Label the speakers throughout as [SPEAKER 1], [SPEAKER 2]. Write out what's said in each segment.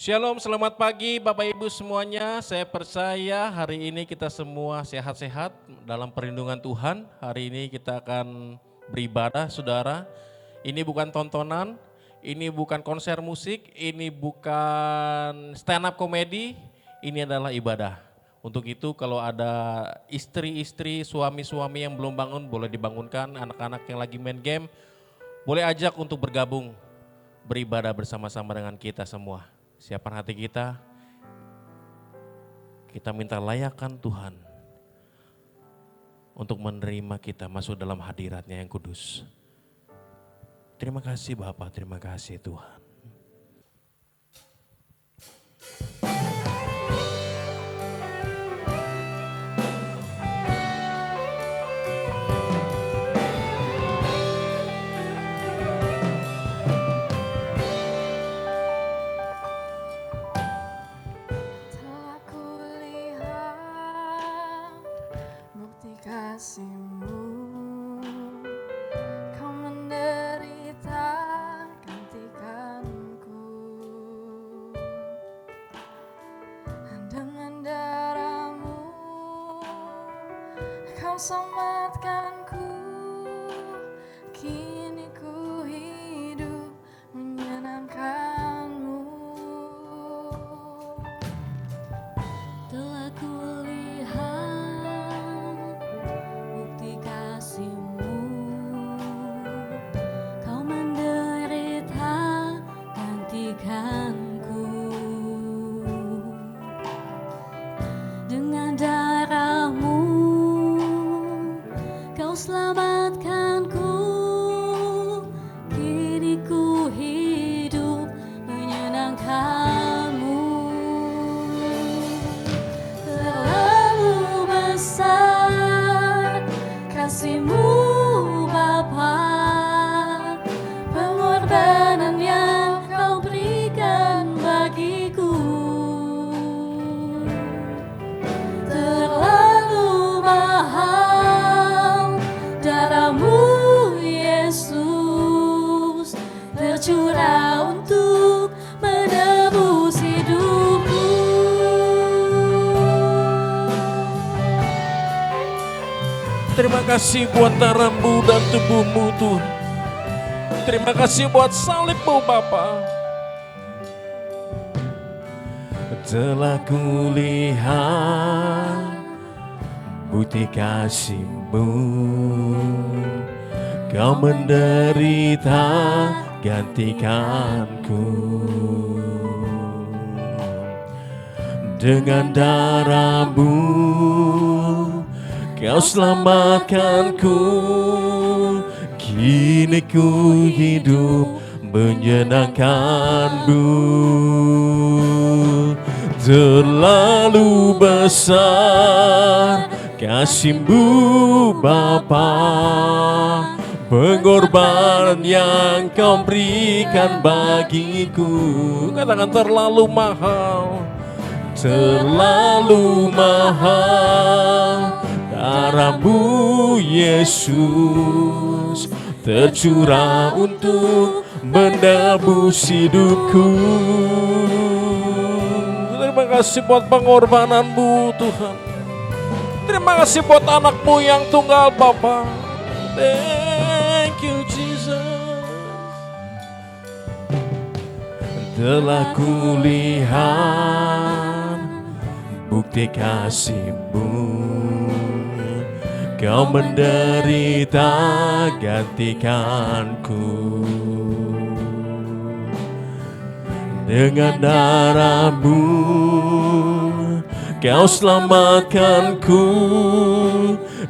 [SPEAKER 1] Shalom, selamat pagi Bapak Ibu semuanya. Saya percaya hari ini kita semua sehat-sehat dalam perlindungan Tuhan. Hari ini kita akan beribadah, saudara. Ini bukan tontonan, ini bukan konser musik, ini bukan stand up komedi, ini adalah ibadah. Untuk itu kalau ada istri-istri, suami-suami yang belum bangun boleh dibangunkan, anak-anak yang lagi main game boleh ajak untuk bergabung beribadah bersama-sama dengan kita semua. Siapkan hati kita minta layakkan Tuhan untuk menerima kita masuk dalam hadiratnya yang kudus. Terima kasih Bapak, terima kasih Tuhan.
[SPEAKER 2] Kasih-Mu, Kau menderita gantikanku. Dengan darah-Mu, Kau selamatkanku. Kini ku hidup menyenangkan-Mu. Telah kulihat bukti kasih-Mu, Kau menderita gantikanku. Dengan darah-Mu Kau selamatkanku. Kini ku hidup menyenangkan-Mu. Terlalu besar kasih-Mu Bapa, pengorbanan yang Kau berikan bagiku. Terlalu mahal darah-Mu Yesus, tercurah untuk menebus hidupku.
[SPEAKER 1] Terima kasih buat darah-Mu dan tubuh-Mu Tuhan. Terima kasih buat salib-Mu Bapa. Telah kulihat bukti kasih-Mu, Kau menderita gantikanku. Dengan darah-Mu Kau selamatkanku. Kini ku hidup menyenangkan-Mu. Terlalu besar kasih-Mu Bapa, pengorbanan yang Kau berikan bagiku. Katakan terlalu mahal, terlalu mahal darah-Mu Yesus, tercurah untuk menebus hidupku. Terima kasih buat pengorbanan-Mu Tuhan. Terima kasih buat anak-Mu yang tunggal Bapa. Thank you Jesus. Telah kulihat bukti kasih-Mu, Kau menderita gantikanku. Dengan darah-Mu Kau selamatkanku.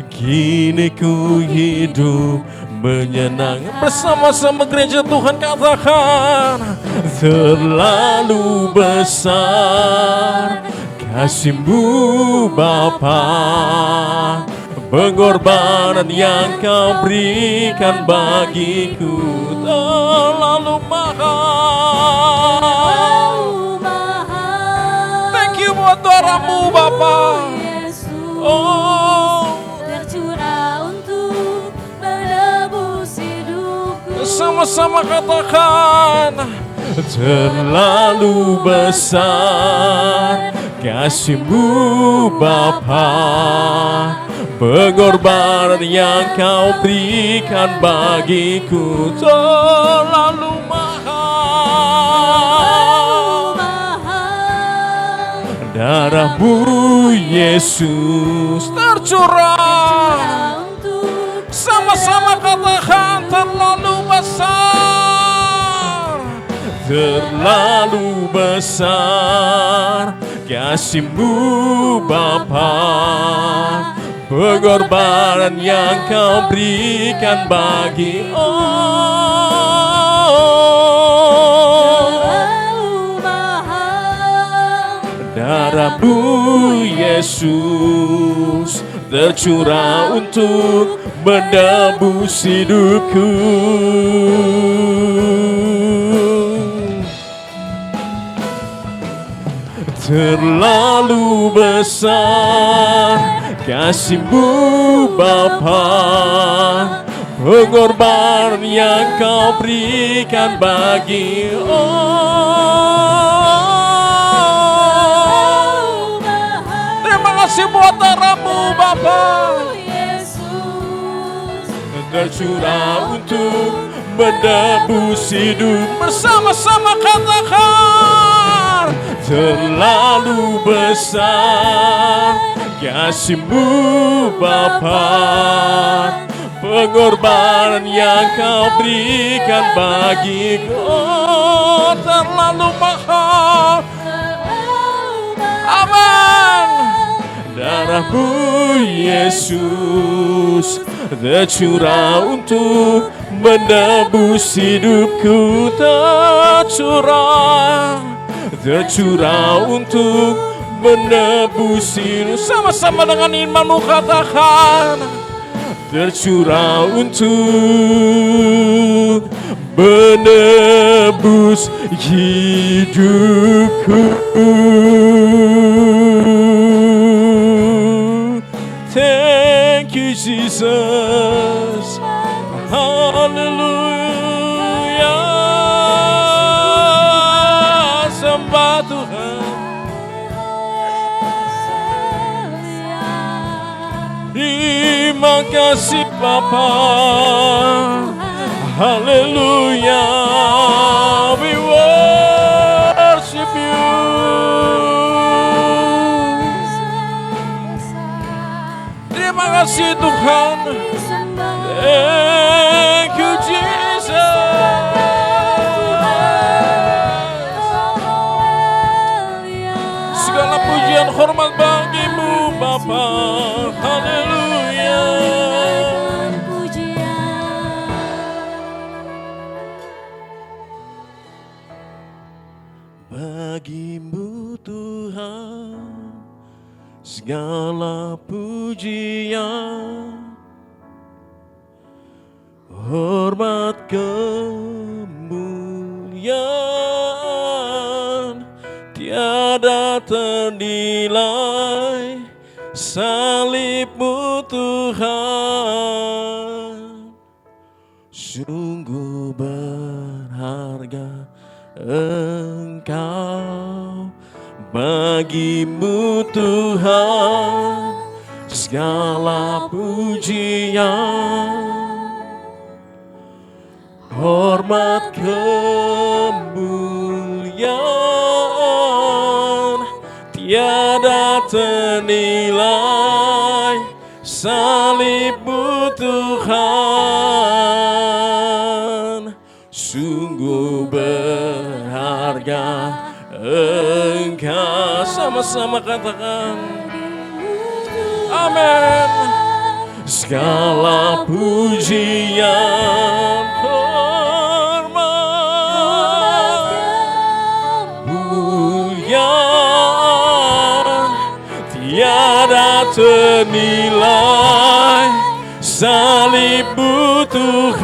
[SPEAKER 1] Kini ku hidup menyenangkan. Bersama-sama gereja Tuhan katakan, terlalu besar kasih-Mu Bapa, pengorbanan yang Kau berikan bagiku. Terlalu mahal. Thank you buat darah-Mu Bapa. Oh,
[SPEAKER 2] Tercurah untuk menebus hidupku.
[SPEAKER 1] sama-sama katakan, terlalu besar kasih-Mu Bapa, pengorbanan yang Kau berikan bagiku terlalu mahal. Darah-Mu Yesus tercurah, sama-sama katakan terlalu besar, terlalu besar kasih-Mu Bapa, pengorbanan yang Kau berikan bagi darah-Mu Yesus tercurah untuk menebus hidupku. Terlalu besar kasih-Mu Bapa, pengorbanan yang Kau berikan bagi terima kasih buat darah-Mu Bapa, tercurah untuk menebus hidup. Bersama-sama katakan terlalu besar kasih-Mu Bapa, pengorbanan yang Kau berikan bagiku terlalu mahal. Amin. Darah-Mu Yesus tercurah untuk menebus hidupku, tercurah untuk menebus hidup. Sama-sama dengan imanmu katakan tercurah untuk menebus hidupku. Thank you Jesus, haleluya, sembah Tuhan. Terima kasih Bapa, haleluya, we worship you. Terima kasih Tuhan, thank you Jesus. Segala pujian hormat bagi-Mu Bapa, haleluya. Bagi-Mu Tuhan segala pujian, hormat kemuliaan tiada ternilai. Salib-Mu Tuhan sungguh berharga. Engkau bagi-Mu Tuhan segala pujian, hormat kemuliaan tiada ternilai. Salib-Mu Tuhan sungguh berharga. Engkau, sama-sama katakan amin. Segala pujian, hormat kemuliaan tiada ternilai. Salib-Mu Tuhan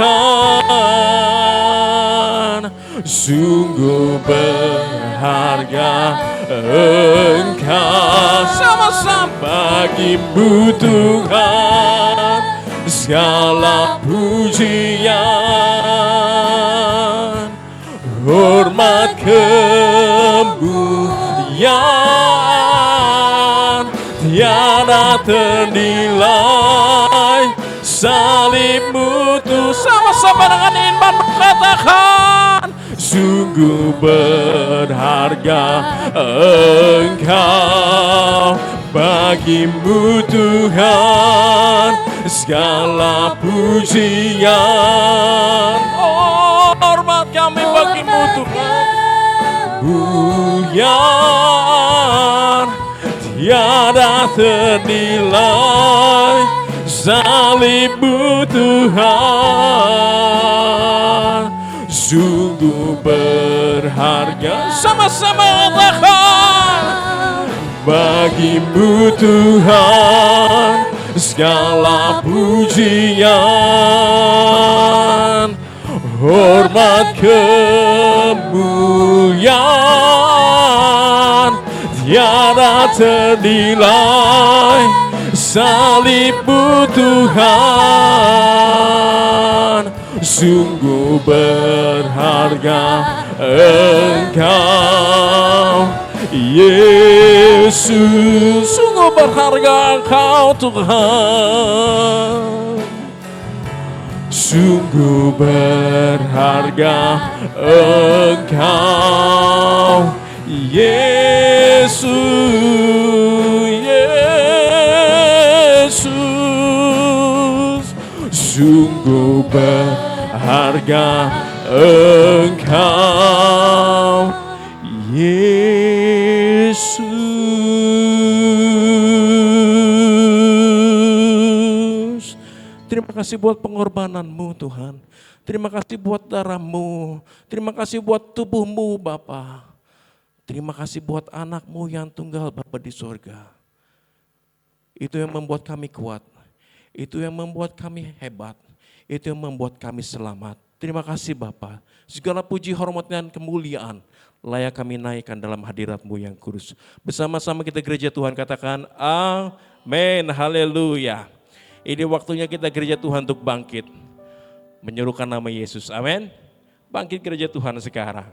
[SPEAKER 1] sungguh berharga. Engkau, sama-sama bagi-Mu Tuhan segala pujian, hormat kemuliaan tiada ternilai. Salibmu tuh sama-sama dengan iman katakan, sungguh berharga Engkau. Bagimu Tuhan segala pujian. Oh, hormat kami bagimu Tuhan. Pujian tiada ternilai. Salibmu Tuhan sungguh berharga. Sama-sama katakan, bagimu Tuhan segala pujian, hormat kemuliaan tiada ternilai. Salibmu Tuhan sungguh berharga Engkau Yesus, sungguh berharga Engkau Tuhan, sungguh berharga Engkau Yesus, sungguh berharga Engkau Yesus. Terima kasih buat pengorbananmu Tuhan. Terima kasih buat darahmu. Terima kasih buat tubuhmu Bapa. Terima kasih buat anakmu yang tunggal Bapa di surga. Itu yang membuat kami kuat. Itu yang membuat kami hebat. Itu yang membuat kami selamat. Terima kasih Bapa. Segala puji, hormat, dan kemuliaan layak kami naikkan dalam hadirat-Mu yang kudus. Bersama-sama kita gereja Tuhan katakan amin, haleluya. Ini waktunya kita gereja Tuhan untuk bangkit. Menyerukan nama Yesus, amin. Bangkit gereja Tuhan sekarang.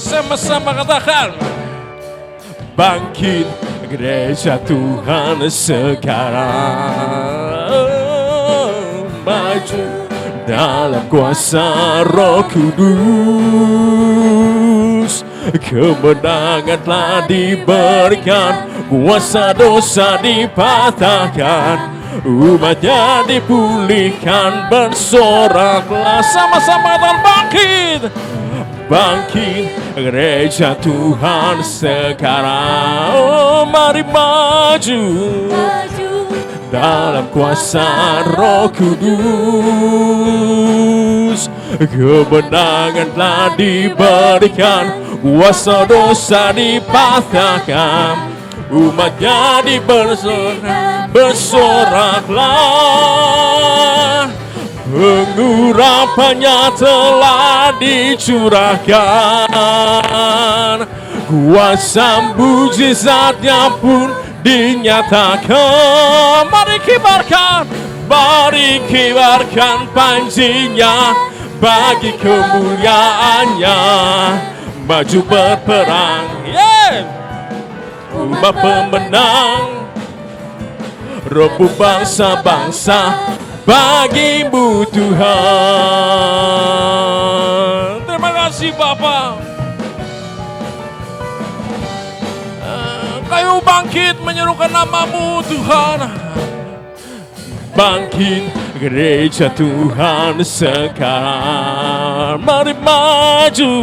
[SPEAKER 1] Sama-sama katakan, bangkit gereja Tuhan sekarang, maju dalam kuasa Roh Kudus. Kemenangan telah diberikan, kuasa dosa dipatahkan, umatnya dipulihkan, bersoraklah sama-sama dan bangkit. Bangkit gereja Tuhan sekarang, oh, mari maju dalam kuasa Roh Kudus. Kemenangan telah diberikan, kuasa dosa dipatahkan, umatnya bersorak, bersoraklah. Pengurapannya telah dicurahkan, kuasa mujizatnya pun dinyatakan. Mari kibarkan panjinya bagi kemuliaannya. Maju berperang, umat pemenang, rebut bangsa-bangsa bagimu Tuhan. Terima kasih Bapa. Kayu bangkit menyerukan nama-Mu Tuhan. Bangkit gereja Tuhan sekarang, mari maju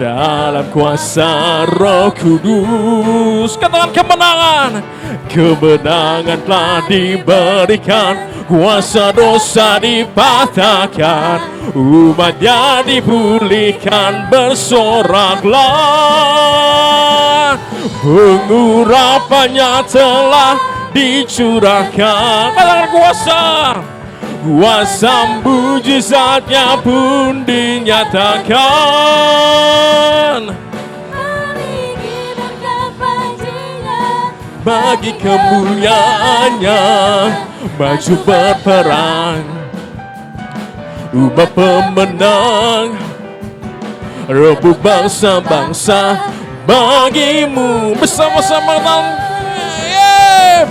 [SPEAKER 1] dalam kuasa Roh Kudus. Katakan kemenangan. Kemenangan telah diberikan, kuasa dosa dipatahkan, umatnya dipulihkan, bersoraklah. Pengurapannya telah dicurahkan. Katakan kuasa mujizatnya pun dinyatakan. bagi kemuliaannya, maju berperang, umat pemenang, rebut bangsa-bangsa bagimu. Bersama-sama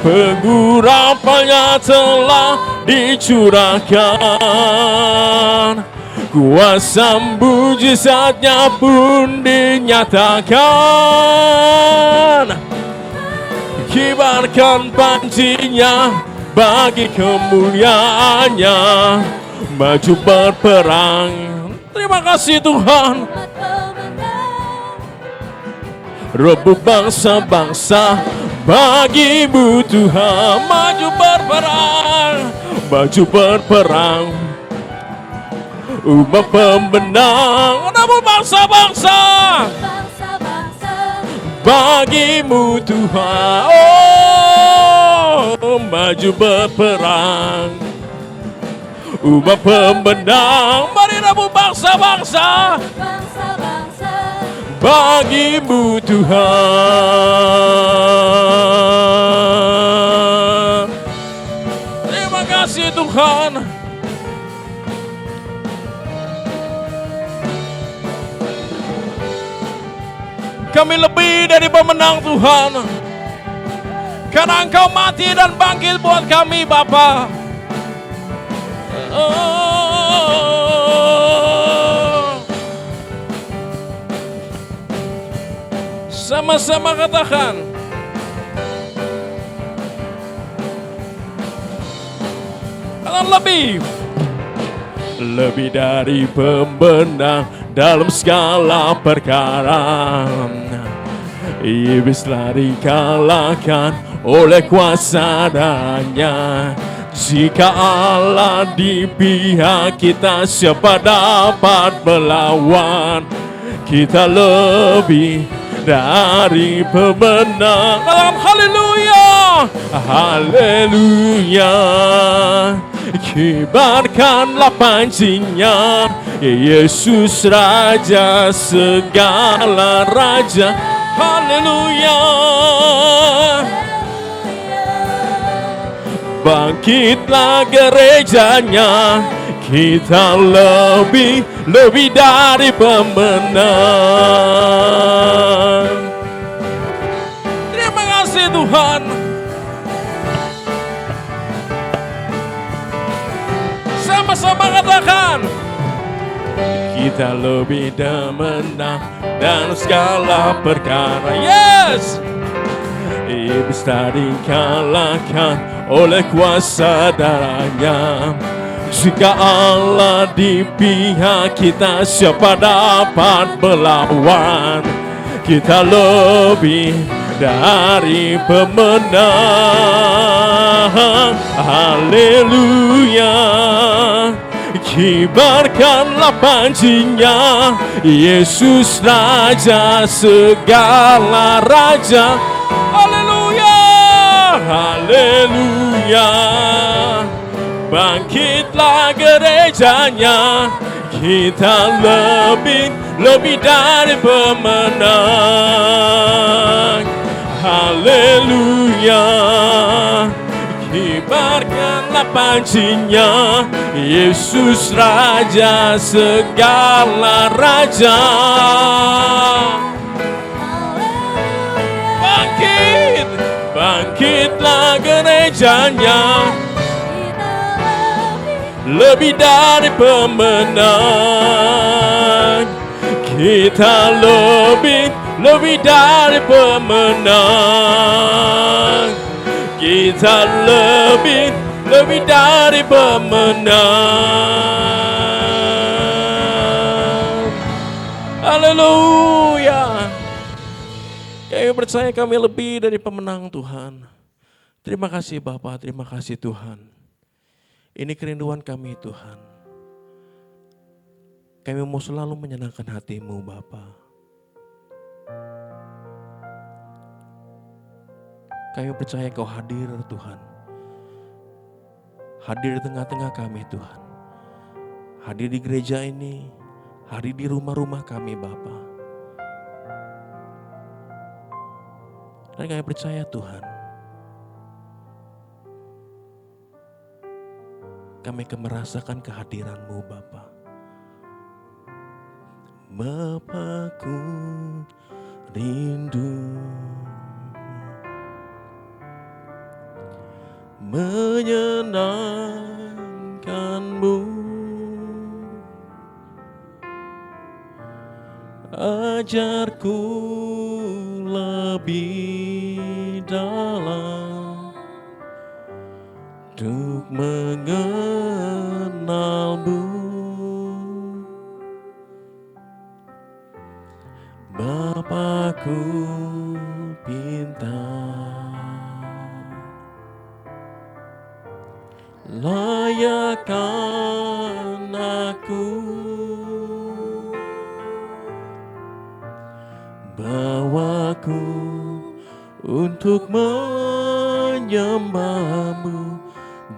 [SPEAKER 1] pengurapannya telah dicurahkan, kuasa mujizatnya pun dinyatakan. Kibarkan pancinya bagi kemuliaannya, maju berperang. Terima kasih Tuhan. Rebut bangsa-bangsa bagimu Tuhan, maju berperang, maju berperang, umat pemenang, rebut bangsa-bangsa bagimu Tuhan, oh maju berperang, umat pemenang, mari rebut bangsa-bangsa bagimu Tuhan. Terima kasih Tuhan. Kami lebih dari pemenang Tuhan, karena Engkau mati dan bangkit buat kami Bapa. Sama-sama katakan, lebih dari pembenang dalam segala perkara. Iblis telah dikalahkan oleh kuasa darahnya. Jika Allah di pihak kita, siapa dapat melawan? Kita lebih dari pemenang. Haleluya, haleluya. Kibarkanlah pancinya, Yesus Raja segala raja. Haleluya. Bangkitlah gerejanya, kita lebih dari pemenang. Terima kasih Tuhan. Sama-sama katakan, kita lebih dari menang dan segala perkara. Yes. Iblis tadi kalahkan oleh kuasa darahnya. Jika Allah di pihak kita, siapa dapat melawan? Kita lebih dari pemenang. Haleluya. Kibarkanlah pancinya, Yesus Raja segala raja. Haleluya, haleluya. Bangkitlah gerejanya, kita lebih dari pemenang. Haleluya. Kibarkanlah pancinya, Yesus Raja segala raja. Bangkitlah gerejanya, lebih dari pemenang. Kita lebih dari pemenang. Kita lebih dari pemenang. Haleluya. Kami percaya kami lebih dari pemenang Tuhan. Terima kasih Bapa, terima kasih Tuhan. Ini kerinduan kami Tuhan. Kami mau selalu menyenangkan hati-Mu Bapa. Kami percaya Kau hadir Tuhan. Hadir di tengah-tengah kami Tuhan. Hadir di gereja ini. Hadir di rumah-rumah kami Bapa. Dan kami percaya Tuhan. kami akan merasakan kehadiran-Mu Bapa. Bapakku rindu menyenangkan-Mu, ajarku lebih dalam untuk mengenal-Mu. Bapakku pintar, layakkan aku, bawaku untuk menyembah-Mu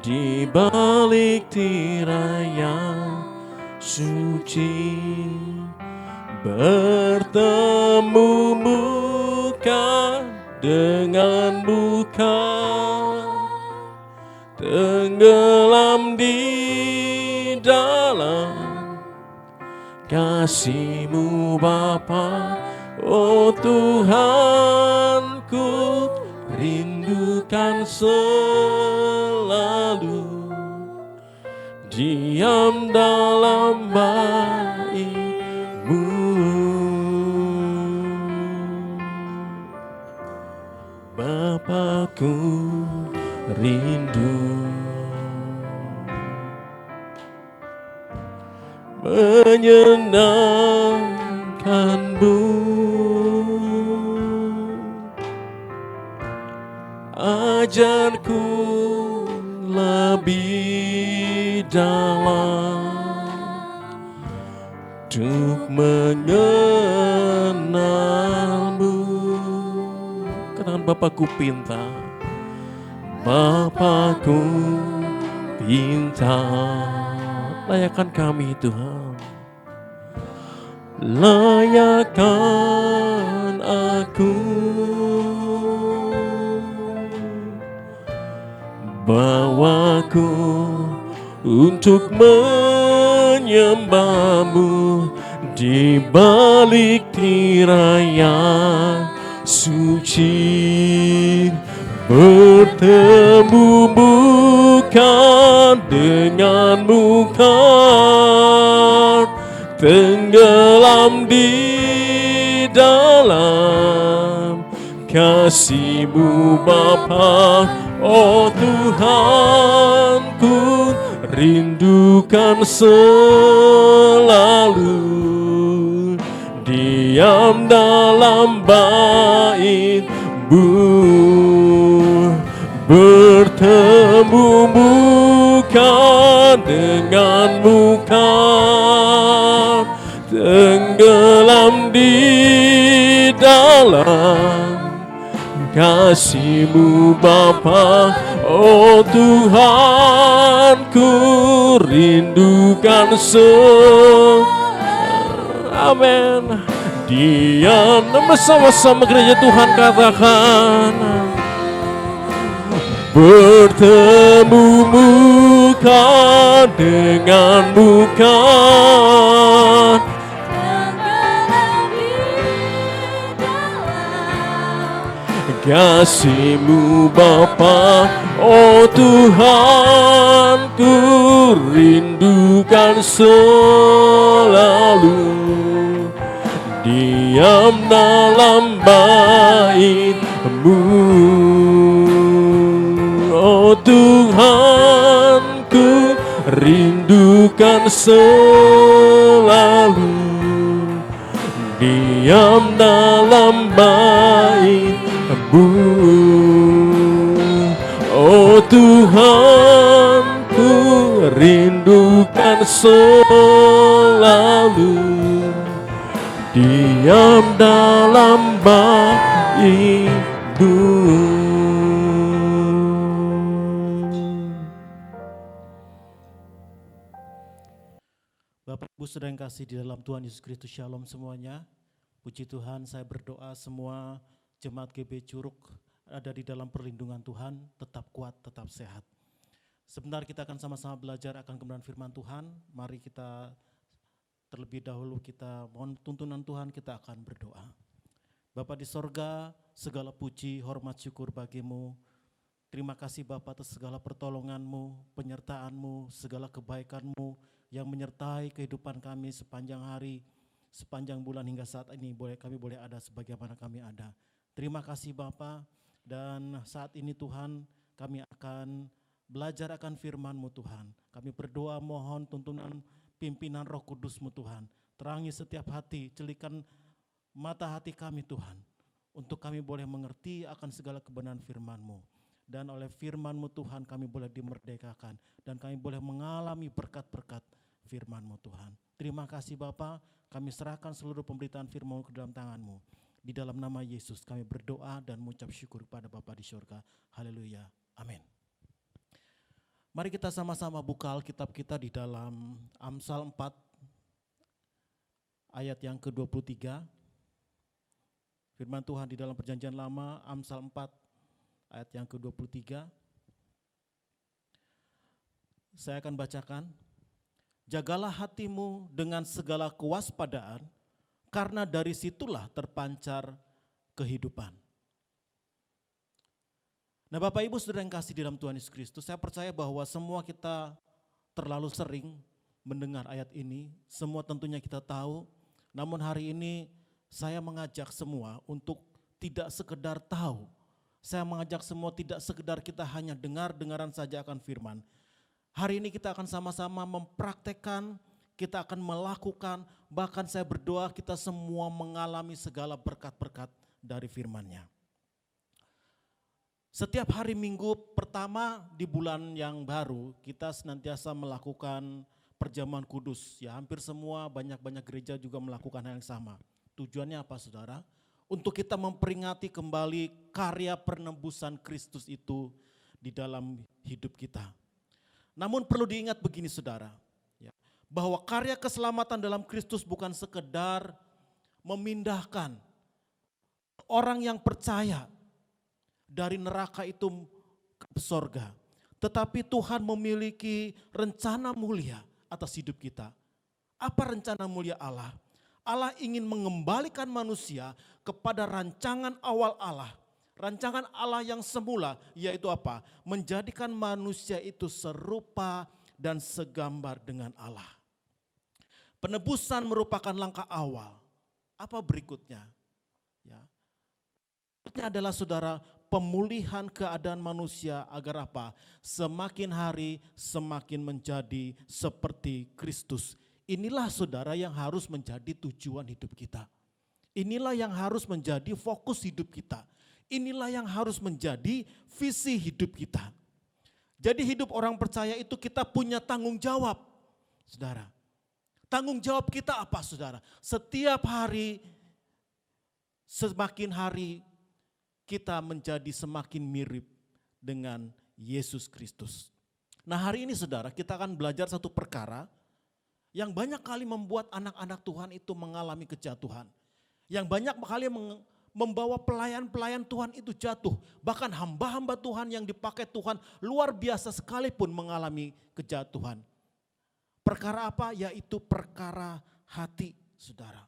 [SPEAKER 1] di balik tirai yang suci, bertemu muka dengan muka, tenggelam di dalam kasih-Mu Bapa. Oh Tuhanku, rindukan selalu diam dalam bait-Mu. Bapakku rindu menyenangkan-Mu, ajarku lebih dalam untuk mengenal-Mu. Katakan Bapakku pintar, Bapakku pintar, layakkan kami Tuhan, layakkan aku, bawaku untuk menyembah-Mu di balik tirai yang suci, bertemu muka dengan muka, tenggelam di dalam kasih-Mu Bapa. Oh Tuhanku, rindukan selalu diam dalam bait-Mu, bertemu muka dengan muka, tenggelam di dalam kasih-Mu Bapa. Oh Tuhanku, rindukan amin. Diam bersama-sama gereja Tuhan, katakan bertemu muka dengan muka, kasih-Mu Bapa. Oh Tuhanku, rindukan selalu diam dalam bait-Mu. Oh Tuhanku, rindukan selalu diam dalam bait-Mu. Oh Tuhanku, rindukan selalu diam dalam bait-Mu.
[SPEAKER 3] Bapak Ibu saudara yang kasih di dalam Tuhan Yesus Kristus, shalom semuanya. Puji Tuhan, saya berdoa semua jemaat GB Curug ada di dalam perlindungan Tuhan, tetap kuat, tetap sehat. Sebentar kita akan sama-sama belajar akan kebenaran firman Tuhan. Mari kita terlebih dahulu kita mohon tuntunan Tuhan, kita akan berdoa. Bapa di sorga, segala puji, hormat, syukur bagimu. Terima kasih Bapa atas segala pertolongan-Mu, penyertaan-Mu, segala kebaikan-Mu yang menyertai kehidupan kami sepanjang hari, sepanjang bulan hingga saat ini kami boleh ada sebagaimana kami ada. Terima kasih Bapa, dan saat ini Tuhan kami akan belajar akan firman-Mu Tuhan. Kami berdoa mohon tuntunan pimpinan Roh Kudus-Mu Tuhan. Terangi setiap hati, celikan mata hati kami Tuhan, untuk kami boleh mengerti akan segala kebenaran firman-Mu. Dan oleh firman-Mu Tuhan kami boleh dimerdekakan dan kami boleh mengalami berkat-berkat firman-Mu Tuhan. Terima kasih Bapa, kami serahkan seluruh pemberitaan firman-Mu ke dalam tangan-Mu. Di dalam nama Yesus kami berdoa dan mengucap syukur kepada Bapa di surga. Haleluya, amin. Mari kita sama-sama buka Alkitab kita di dalam Amsal 4 ayat yang ke-23. Firman Tuhan di dalam perjanjian lama, Amsal 4 ayat yang ke-23. Saya akan bacakan. Jagalah hatimu dengan segala kewaspadaan, karena dari situlah terpancar kehidupan. Nah Bapak Ibu Saudara yang kasih di dalam Tuhan Yesus Kristus, saya percaya bahwa semua kita terlalu sering mendengar ayat ini, semua tentunya kita tahu, namun hari ini saya mengajak semua untuk tidak sekedar tahu. Saya mengajak semua tidak sekedar kita hanya dengar-dengaran saja akan firman. Hari ini kita akan sama-sama mempraktekkan, kita akan melakukan, bahkan saya berdoa kita semua mengalami segala berkat-berkat dari firman-Nya. Setiap hari Minggu pertama di bulan yang baru, kita senantiasa melakukan perjamuan kudus. Ya, hampir semua, banyak-banyak gereja juga melakukan hal yang sama. Tujuannya apa saudara? Untuk kita memperingati kembali karya penebusan Kristus itu di dalam hidup kita. Namun perlu diingat begini saudara, ya, bahwa karya keselamatan dalam Kristus bukan sekedar memindahkan orang yang percaya dari neraka itu ke sorga. Tetapi Tuhan memiliki rencana mulia atas hidup kita. Apa rencana mulia Allah? Allah ingin mengembalikan manusia kepada rancangan awal Allah. Rancangan Allah yang semula, yaitu apa? Menjadikan manusia itu serupa dan segambar dengan Allah. Penebusan merupakan langkah awal. Apa berikutnya? Ya. Berikutnya adalah saudara, pemulihan keadaan manusia agar apa? Semakin hari semakin menjadi seperti Kristus. Inilah saudara yang harus menjadi tujuan hidup kita. Inilah yang harus menjadi fokus hidup kita. Inilah yang harus menjadi visi hidup kita. Jadi hidup orang percaya itu kita punya tanggung jawab, saudara. Tanggung jawab kita apa saudara? Setiap hari, semakin hari kita menjadi semakin mirip dengan Yesus Kristus. Nah hari ini saudara kita akan belajar satu perkara yang banyak kali membuat anak-anak Tuhan itu mengalami kejatuhan. Yang banyak kali membawa pelayan-pelayan Tuhan itu jatuh. Bahkan hamba-hamba Tuhan yang dipakai Tuhan luar biasa sekalipun mengalami kejatuhan. Perkara apa? Yaitu perkara hati saudara.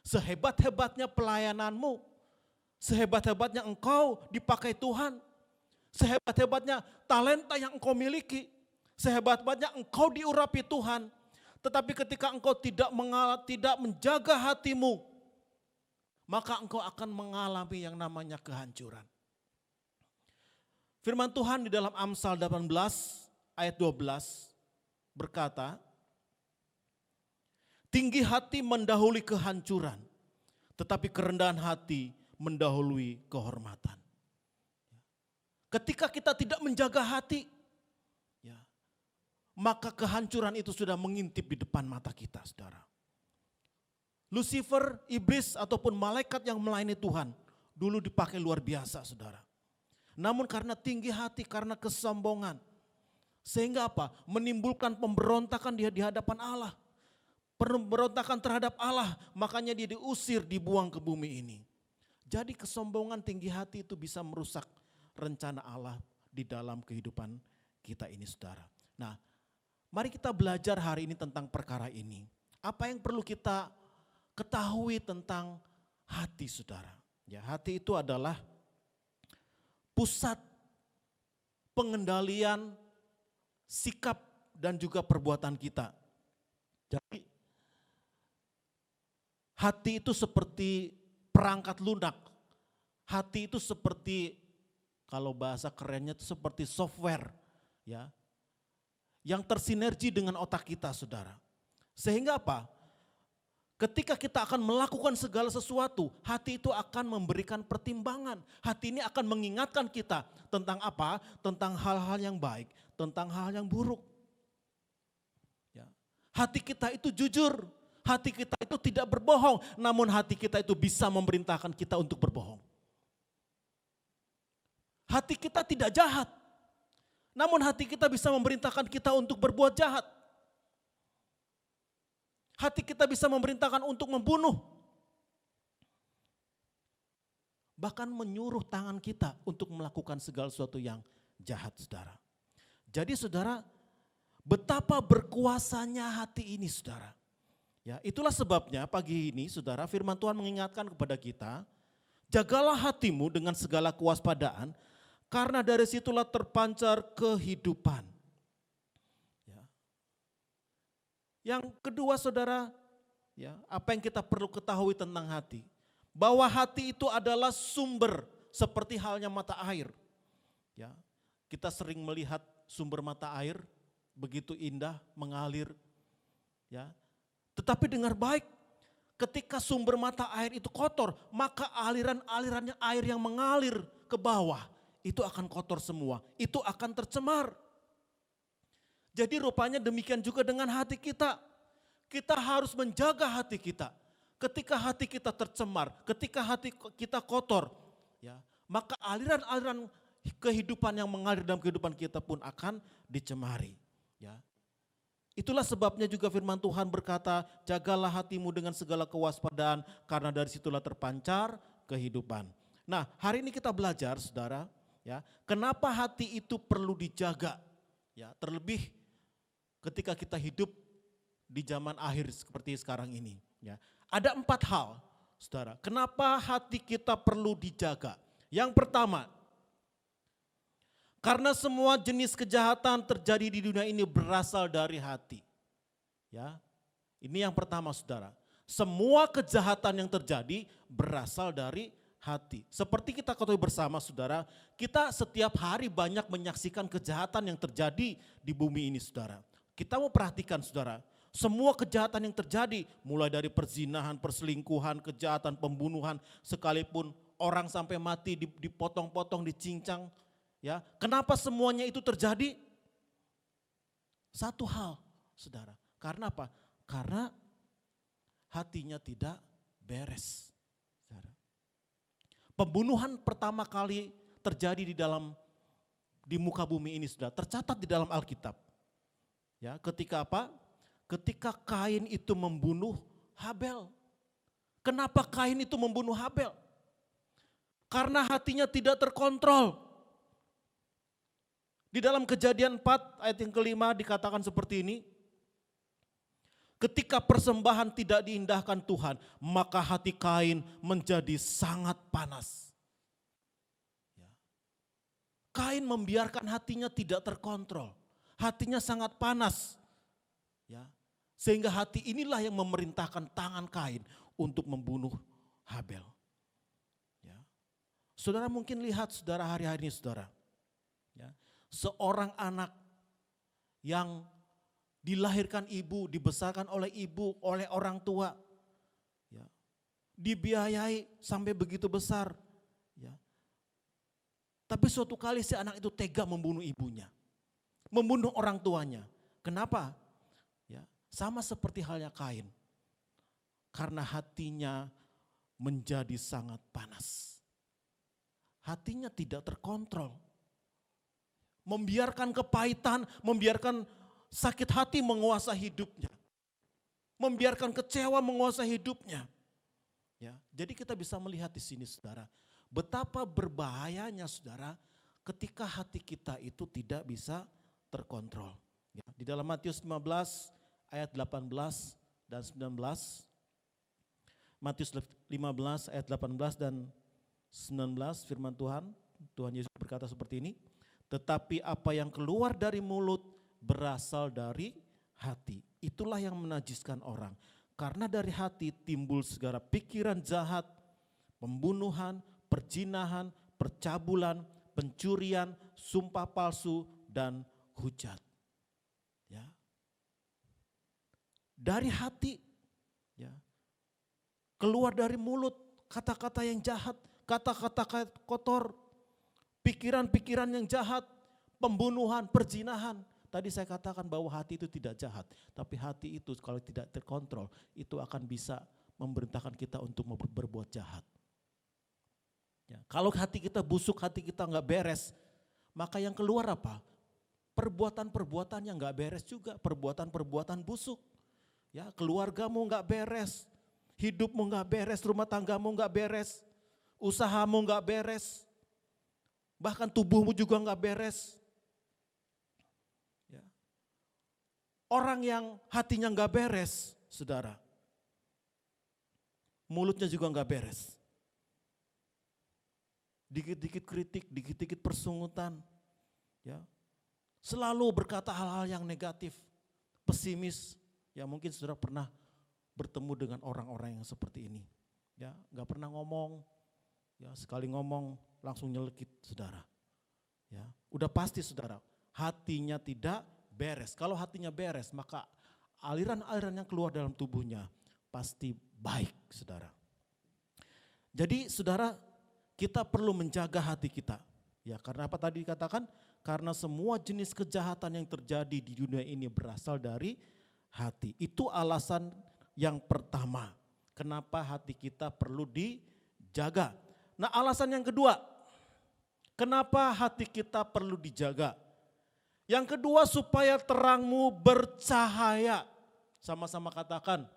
[SPEAKER 3] Sehebat-hebatnya pelayananmu, sehebat-hebatnya engkau dipakai Tuhan, sehebat-hebatnya talenta yang engkau miliki, sehebat-hebatnya engkau diurapi Tuhan. Tetapi ketika engkau tidak menjaga hatimu, maka engkau akan mengalami yang namanya kehancuran. Firman Tuhan di dalam Amsal 18 ayat 12 berkata, tinggi hati mendahului kehancuran, tetapi kerendahan hati mendahului kehormatan. Ketika kita tidak menjaga hati, maka kehancuran itu sudah mengintip di depan mata kita, saudara. Lucifer, iblis ataupun malaikat yang melayani Tuhan dulu dipakai luar biasa, saudara. Namun karena tinggi hati, karena kesombongan, sehingga apa? Menimbulkan pemberontakan di hadapan Allah. Pemberontakan terhadap Allah, makanya dia diusir, dibuang ke bumi ini. Jadi kesombongan tinggi hati itu bisa merusak rencana Allah di dalam kehidupan kita ini saudara. Nah, mari kita belajar hari ini tentang perkara ini. Apa yang perlu kita ketahui tentang hati saudara? Ya, hati itu adalah pusat pengendalian sikap dan juga perbuatan kita. Jadi hati itu seperti perangkat lunak. Hati itu seperti, kalau bahasa kerennya itu seperti software, ya, yang tersinergi dengan otak kita saudara. Sehingga apa? Ketika kita akan melakukan segala sesuatu, hati itu akan memberikan pertimbangan. Hati ini akan mengingatkan kita tentang apa? Tentang hal-hal yang baik, tentang hal yang buruk. Ya. Hati kita itu jujur, hati kita itu tidak berbohong, namun hati kita itu bisa memerintahkan kita untuk berbohong. Hati kita tidak jahat, namun hati kita bisa memerintahkan kita untuk berbuat jahat. Hati kita bisa memerintahkan untuk membunuh. Bahkan menyuruh tangan kita untuk melakukan segala sesuatu yang jahat saudara. Jadi saudara, betapa berkuasanya hati ini saudara. Ya, itulah sebabnya pagi ini saudara firman Tuhan mengingatkan kepada kita, jagalah hatimu dengan segala kewaspadaan, karena dari situlah terpancar kehidupan. Ya. Yang kedua saudara, ya, apa yang kita perlu ketahui tentang hati? Bahwa hati itu adalah sumber seperti halnya mata air. Ya, kita sering melihat sumber mata air begitu indah mengalir. Ya, tetapi dengar baik, ketika sumber mata air itu kotor, maka aliran-alirannya air yang mengalir ke bawah itu akan kotor semua, itu akan tercemar. Jadi rupanya demikian juga dengan hati kita. Kita harus menjaga hati kita. Ketika hati kita tercemar, ketika hati kita kotor, ya, maka aliran-aliran kehidupan yang mengalir dalam kehidupan kita pun akan dicemari. Ya. Itulah sebabnya juga firman Tuhan berkata, jagalah hatimu dengan segala kewaspadaan, karena dari situlah terpancar kehidupan. Nah, hari ini kita belajar saudara, ya, kenapa hati itu perlu dijaga, ya, terlebih ketika kita hidup di zaman akhir seperti sekarang ini. Ya. Ada 4 hal, saudara, kenapa hati kita perlu dijaga. Yang pertama, karena semua jenis kejahatan terjadi di dunia ini berasal dari hati. Ya, ini yang pertama saudara, semua kejahatan yang terjadi berasal dari hati. Seperti kita ketahui bersama saudara, kita setiap hari banyak menyaksikan kejahatan yang terjadi di bumi ini saudara. Kita mau perhatikan saudara, semua kejahatan yang terjadi mulai dari perzinahan, perselingkuhan, kejahatan, pembunuhan, sekalipun orang sampai mati dipotong-potong, dicincang. Ya, kenapa semuanya itu terjadi? Satu hal saudara, karena apa? Karena hatinya tidak beres. Pembunuhan pertama kali terjadi di muka bumi ini sudah tercatat di dalam Alkitab. Ya, ketika apa? Ketika Kain itu membunuh Habel. Kenapa Kain itu membunuh Habel? Karena hatinya tidak terkontrol. Di dalam Kejadian 4 ayat yang kelima dikatakan seperti ini. Ketika persembahan tidak diindahkan Tuhan, maka hati Kain menjadi sangat panas. Ya. Kain membiarkan hatinya tidak terkontrol. Hatinya sangat panas. Ya. Sehingga hati inilah yang memerintahkan tangan Kain untuk membunuh Habel. Ya. Saudara mungkin lihat saudara hari-hari ini saudara. Ya. Seorang anak yang dilahirkan ibu, dibesarkan oleh ibu, oleh orang tua. Ya. Dibiayai sampai begitu besar. Ya. Tapi suatu kali si anak itu tega membunuh ibunya. Membunuh orang tuanya. Kenapa? Ya, sama seperti halnya Kain. Karena hatinya menjadi sangat panas. Hatinya tidak terkontrol. Membiarkan kepahitan, membiarkan sakit hati menguasai hidupnya. Membiarkan kecewa menguasai hidupnya. Ya, jadi kita bisa melihat di sini saudara, betapa berbahayanya saudara ketika hati kita itu tidak bisa terkontrol. Ya, di dalam Matius 15 ayat 18 dan 19. Matius 15 ayat 18 dan 19 firman Tuhan Yesus berkata seperti ini. Tetapi apa yang keluar dari mulut berasal dari hati. Itulah yang menajiskan orang. Karena dari hati timbul segala pikiran jahat, pembunuhan, perzinahan, percabulan, pencurian, sumpah palsu, dan hujat. Ya. Dari hati, ya, keluar dari mulut kata-kata yang jahat, kata-kata kotor, pikiran-pikiran yang jahat, pembunuhan, perzinahan. Tadi saya katakan bahwa hati itu tidak jahat, tapi hati itu kalau tidak terkontrol itu akan bisa memerintahkan kita untuk berbuat jahat. Ya, kalau hati kita busuk, hati kita nggak beres, maka yang keluar apa? Perbuatan-perbuatan yang nggak beres juga, perbuatan-perbuatan busuk. Ya, keluargamu nggak beres, hidupmu nggak beres, rumah tanggamu nggak beres, usahamu nggak beres, bahkan tubuhmu juga nggak beres. Ya. Orang yang hatinya nggak beres, saudara, mulutnya juga nggak beres. Dikit-dikit kritik, dikit-dikit persungutan, ya, selalu berkata hal-hal yang negatif, pesimis. Ya mungkin saudara pernah bertemu dengan orang-orang yang seperti ini. Ya, nggak pernah ngomong, ya sekali ngomong langsung nyelekit saudara. Ya, udah pasti saudara, hatinya tidak beres. Kalau hatinya beres, maka aliran-aliran yang keluar dalam tubuhnya pasti baik saudara. Jadi saudara, kita perlu menjaga hati kita. Ya, karena apa tadi dikatakan? Karena semua jenis kejahatan yang terjadi di dunia ini berasal dari hati. Itu alasan yang pertama. Kenapa hati kita perlu dijaga. Nah, alasan yang kedua, kenapa hati kita perlu dijaga? Yang kedua, supaya terangmu bercahaya. Sama-sama katakan,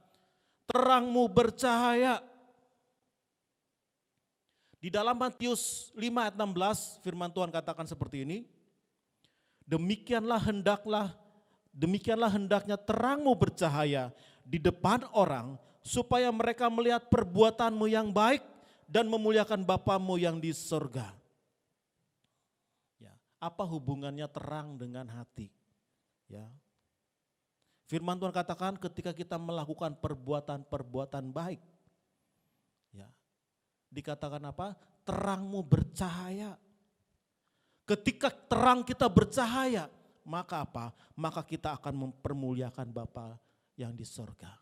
[SPEAKER 3] terangmu bercahaya. Di dalam Matius 5 ayat 16 firman Tuhan katakan seperti ini. Demikianlah hendaknya terangmu bercahaya di depan orang supaya mereka melihat perbuatanmu yang baik dan memuliakan Bapamu yang di sorga. Ya, apa hubungannya terang dengan hati? Ya. Firman Tuhan katakan ketika kita melakukan perbuatan-perbuatan baik, ya, dikatakan apa? Terangmu bercahaya. Ketika terang kita bercahaya, maka apa? Maka kita akan mempermuliakan Bapa yang di sorga.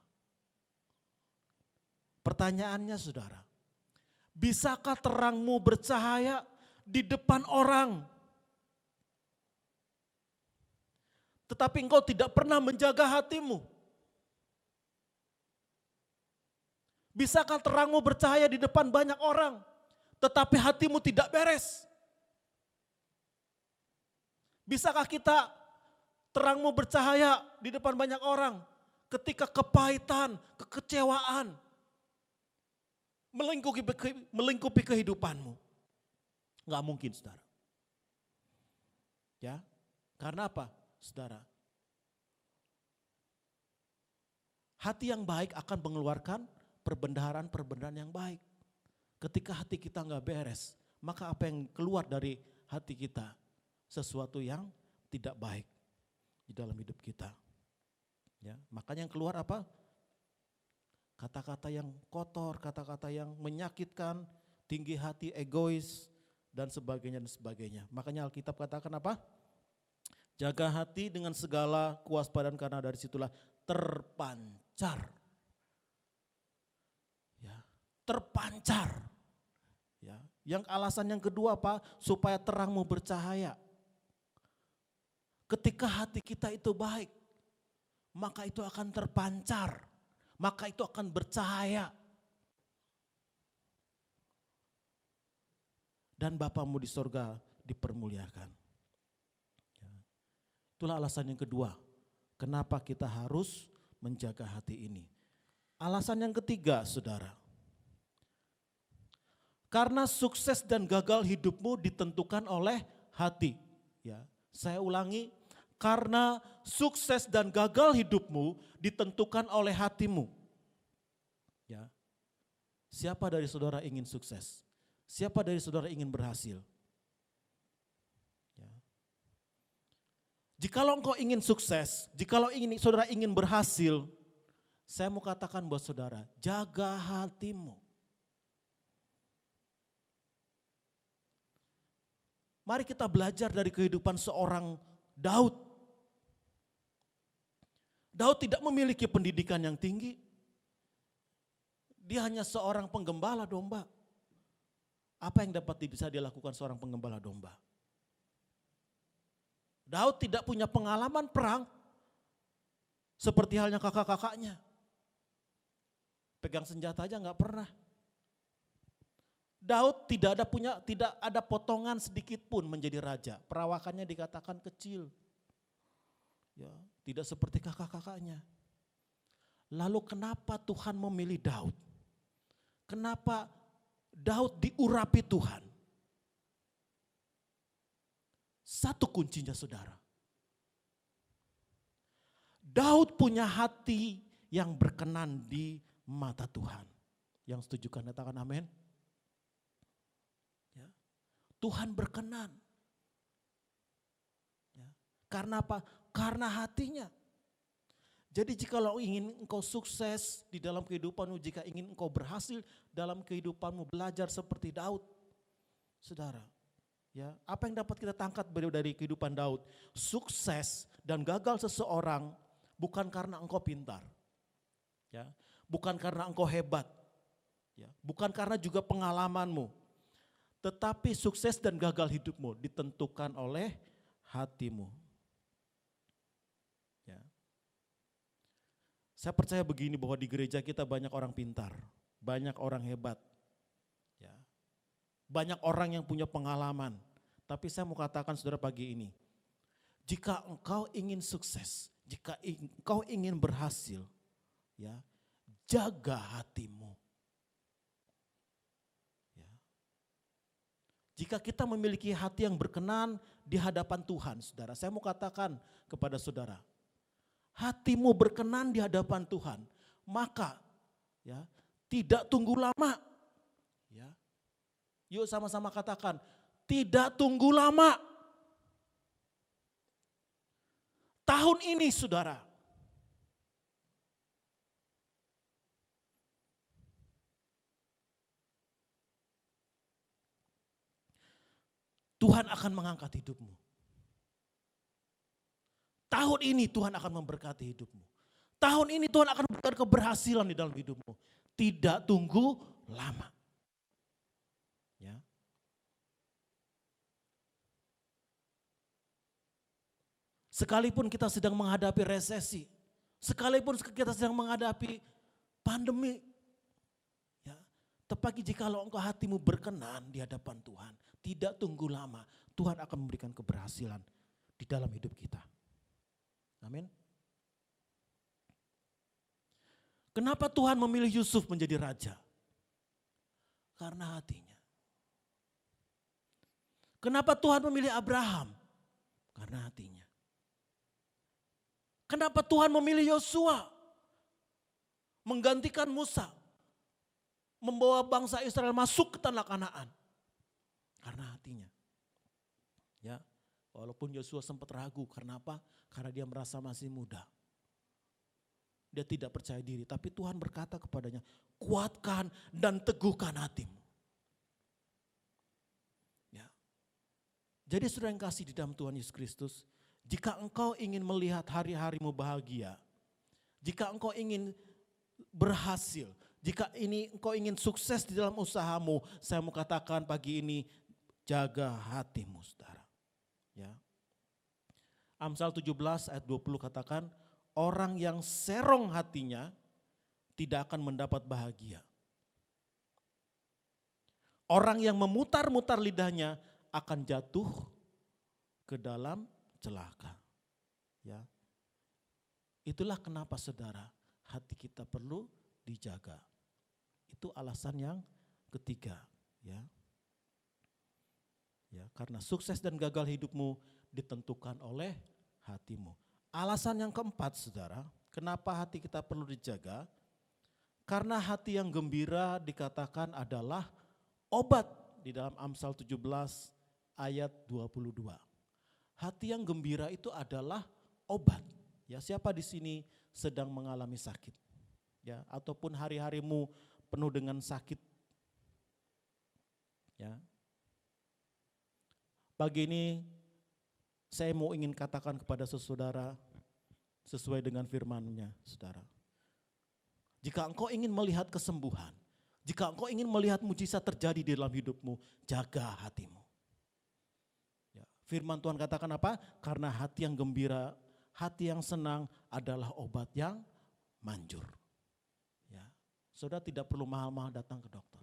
[SPEAKER 3] Pertanyaannya saudara, bisakah terangmu bercahaya di depan orang? Tetapi engkau tidak pernah menjaga hatimu. Bisakah terangmu bercahaya di depan banyak orang, tetapi hatimu tidak beres? Bisakah kita terangmu bercahaya di depan banyak orang ketika kepahitan, kekecewaan melingkupi kehidupanmu? Enggak mungkin saudara. Ya, karena apa saudara? Hati yang baik akan mengeluarkan perbendaharaan yang baik. Ketika hati kita enggak beres, maka apa yang keluar dari hati kita? Sesuatu yang tidak baik di dalam hidup kita. Ya, makanya yang keluar apa? Kata-kata yang kotor, kata-kata yang menyakitkan, tinggi hati, egois, dan sebagainya. Makanya Alkitab katakan apa? Jaga hati dengan segala kewaspadaan karena dari situlah terpancar. Ya, terpancar. Ya, yang alasan yang kedua apa? Supaya terangmu bercahaya. Ketika hati kita itu baik, maka itu akan terpancar, maka itu akan bercahaya. Dan Bapamu di sorga dipermuliakan. Itulah alasan yang kedua, kenapa kita harus menjaga hati ini. Alasan yang ketiga, saudara. Karena sukses dan gagal hidupmu ditentukan oleh hati. Ya, saya ulangi, Karena sukses dan gagal hidupmu ditentukan oleh hatimu. Ya. Siapa dari saudara ingin sukses? Siapa dari saudara ingin berhasil? Ya. Jikalau engkau ingin sukses, jikalau saudara ingin berhasil, saya mau katakan buat saudara, jaga hatimu. Mari kita belajar dari kehidupan seorang Daud. Daud tidak memiliki pendidikan yang tinggi. Dia hanya seorang penggembala domba. Apa yang dapat bisa dilakukan seorang penggembala domba? Daud tidak punya pengalaman perang seperti halnya kakak-kakaknya. Pegang senjata aja nggak pernah. Daud tidak ada potongan sedikit pun menjadi raja. Perawakannya dikatakan kecil. Ya, tidak seperti kakak-kakaknya. Lalu kenapa Tuhan memilih Daud? Kenapa Daud diurapi Tuhan? Satu kuncinya saudara. Daud punya hati yang berkenan di mata Tuhan. Yang setuju kan katakan amin. Ya. Tuhan berkenan. Ya. Karena apa? Karena hatinya. Jadi jikalau ingin engkau sukses di dalam kehidupanmu, jika ingin engkau berhasil dalam kehidupanmu, belajar seperti Daud. Saudara, ya, apa yang dapat kita tangkap dari kehidupan Daud? Sukses dan gagal seseorang bukan karena engkau pintar. Ya, bukan karena engkau hebat. Ya, bukan karena juga pengalamanmu. Tetapi sukses dan gagal hidupmu ditentukan oleh hatimu. Ya. Saya percaya begini bahwa di gereja kita banyak orang pintar, banyak orang hebat, ya. Banyak orang yang punya pengalaman. Tapi saya mau katakan saudara pagi ini, jika engkau ingin sukses, jika engkau ingin berhasil, ya, jaga hatimu. Ya. Jika kita memiliki hati yang berkenan di hadapan Tuhan, saudara, saya mau katakan kepada saudara, hatimu berkenan di hadapan Tuhan, maka ya tidak tunggu lama. Ya. Yuk sama-sama katakan, tidak tunggu lama. Tahun ini saudara, Tuhan akan mengangkat hidupmu. Tahun ini Tuhan akan memberkati hidupmu. Tahun ini Tuhan akan memberikan keberhasilan di dalam hidupmu. Tidak tunggu lama. Ya. Sekalipun kita sedang menghadapi resesi, sekalipun kita sedang menghadapi pandemi, ya, tetapi jikalau engkau hatimu berkenan di hadapan Tuhan, tidak tunggu lama, Tuhan akan memberikan keberhasilan di dalam hidup kita. Amin. Kenapa Tuhan memilih Yusuf menjadi raja? Karena hatinya. Kenapa Tuhan memilih Abraham? Karena hatinya. Kenapa Tuhan memilih Yosua menggantikan Musa, membawa bangsa Israel masuk ke tanah Kanaan? Karena hatinya. Ya, walaupun Yosua sempat ragu, karena apa? Karena dia merasa masih muda. Dia tidak percaya diri, tapi Tuhan berkata kepadanya, kuatkan dan teguhkan hatimu. Ya. Jadi saudara yang kasih di dalam Tuhan Yesus Kristus, jika engkau ingin melihat hari-harimu bahagia, jika engkau ingin berhasil, jika engkau ingin sukses di dalam usahamu, saya mau katakan pagi ini, jaga hatimu saudara. Ya. Amsal 17 ayat 20 katakan, orang yang serong hatinya tidak akan mendapat bahagia. Orang yang memutar-mutar lidahnya akan jatuh ke dalam celaka. Ya. Itulah kenapa saudara, hati kita perlu dijaga. Itu alasan yang ketiga, ya. Ya, karena sukses dan gagal hidupmu ditentukan oleh hatimu. Alasan yang keempat saudara, kenapa hati kita perlu dijaga? Karena hati yang gembira dikatakan adalah obat di dalam Amsal 17 ayat 22. Hati yang gembira itu adalah obat. Ya, siapa di sini sedang mengalami sakit? Ya, ataupun hari-harimu penuh dengan sakit. Ya. Pagi ini saya mau ingin katakan kepada saudara sesuai dengan firman-Nya, saudara. Jika engkau ingin melihat kesembuhan, jika engkau ingin melihat mujizat terjadi di dalam hidupmu, jaga hatimu. Ya, firman Tuhan katakan apa? Karena hati yang gembira, hati yang senang adalah obat yang manjur. Ya, saudara tidak perlu mahal-mahal datang ke dokter.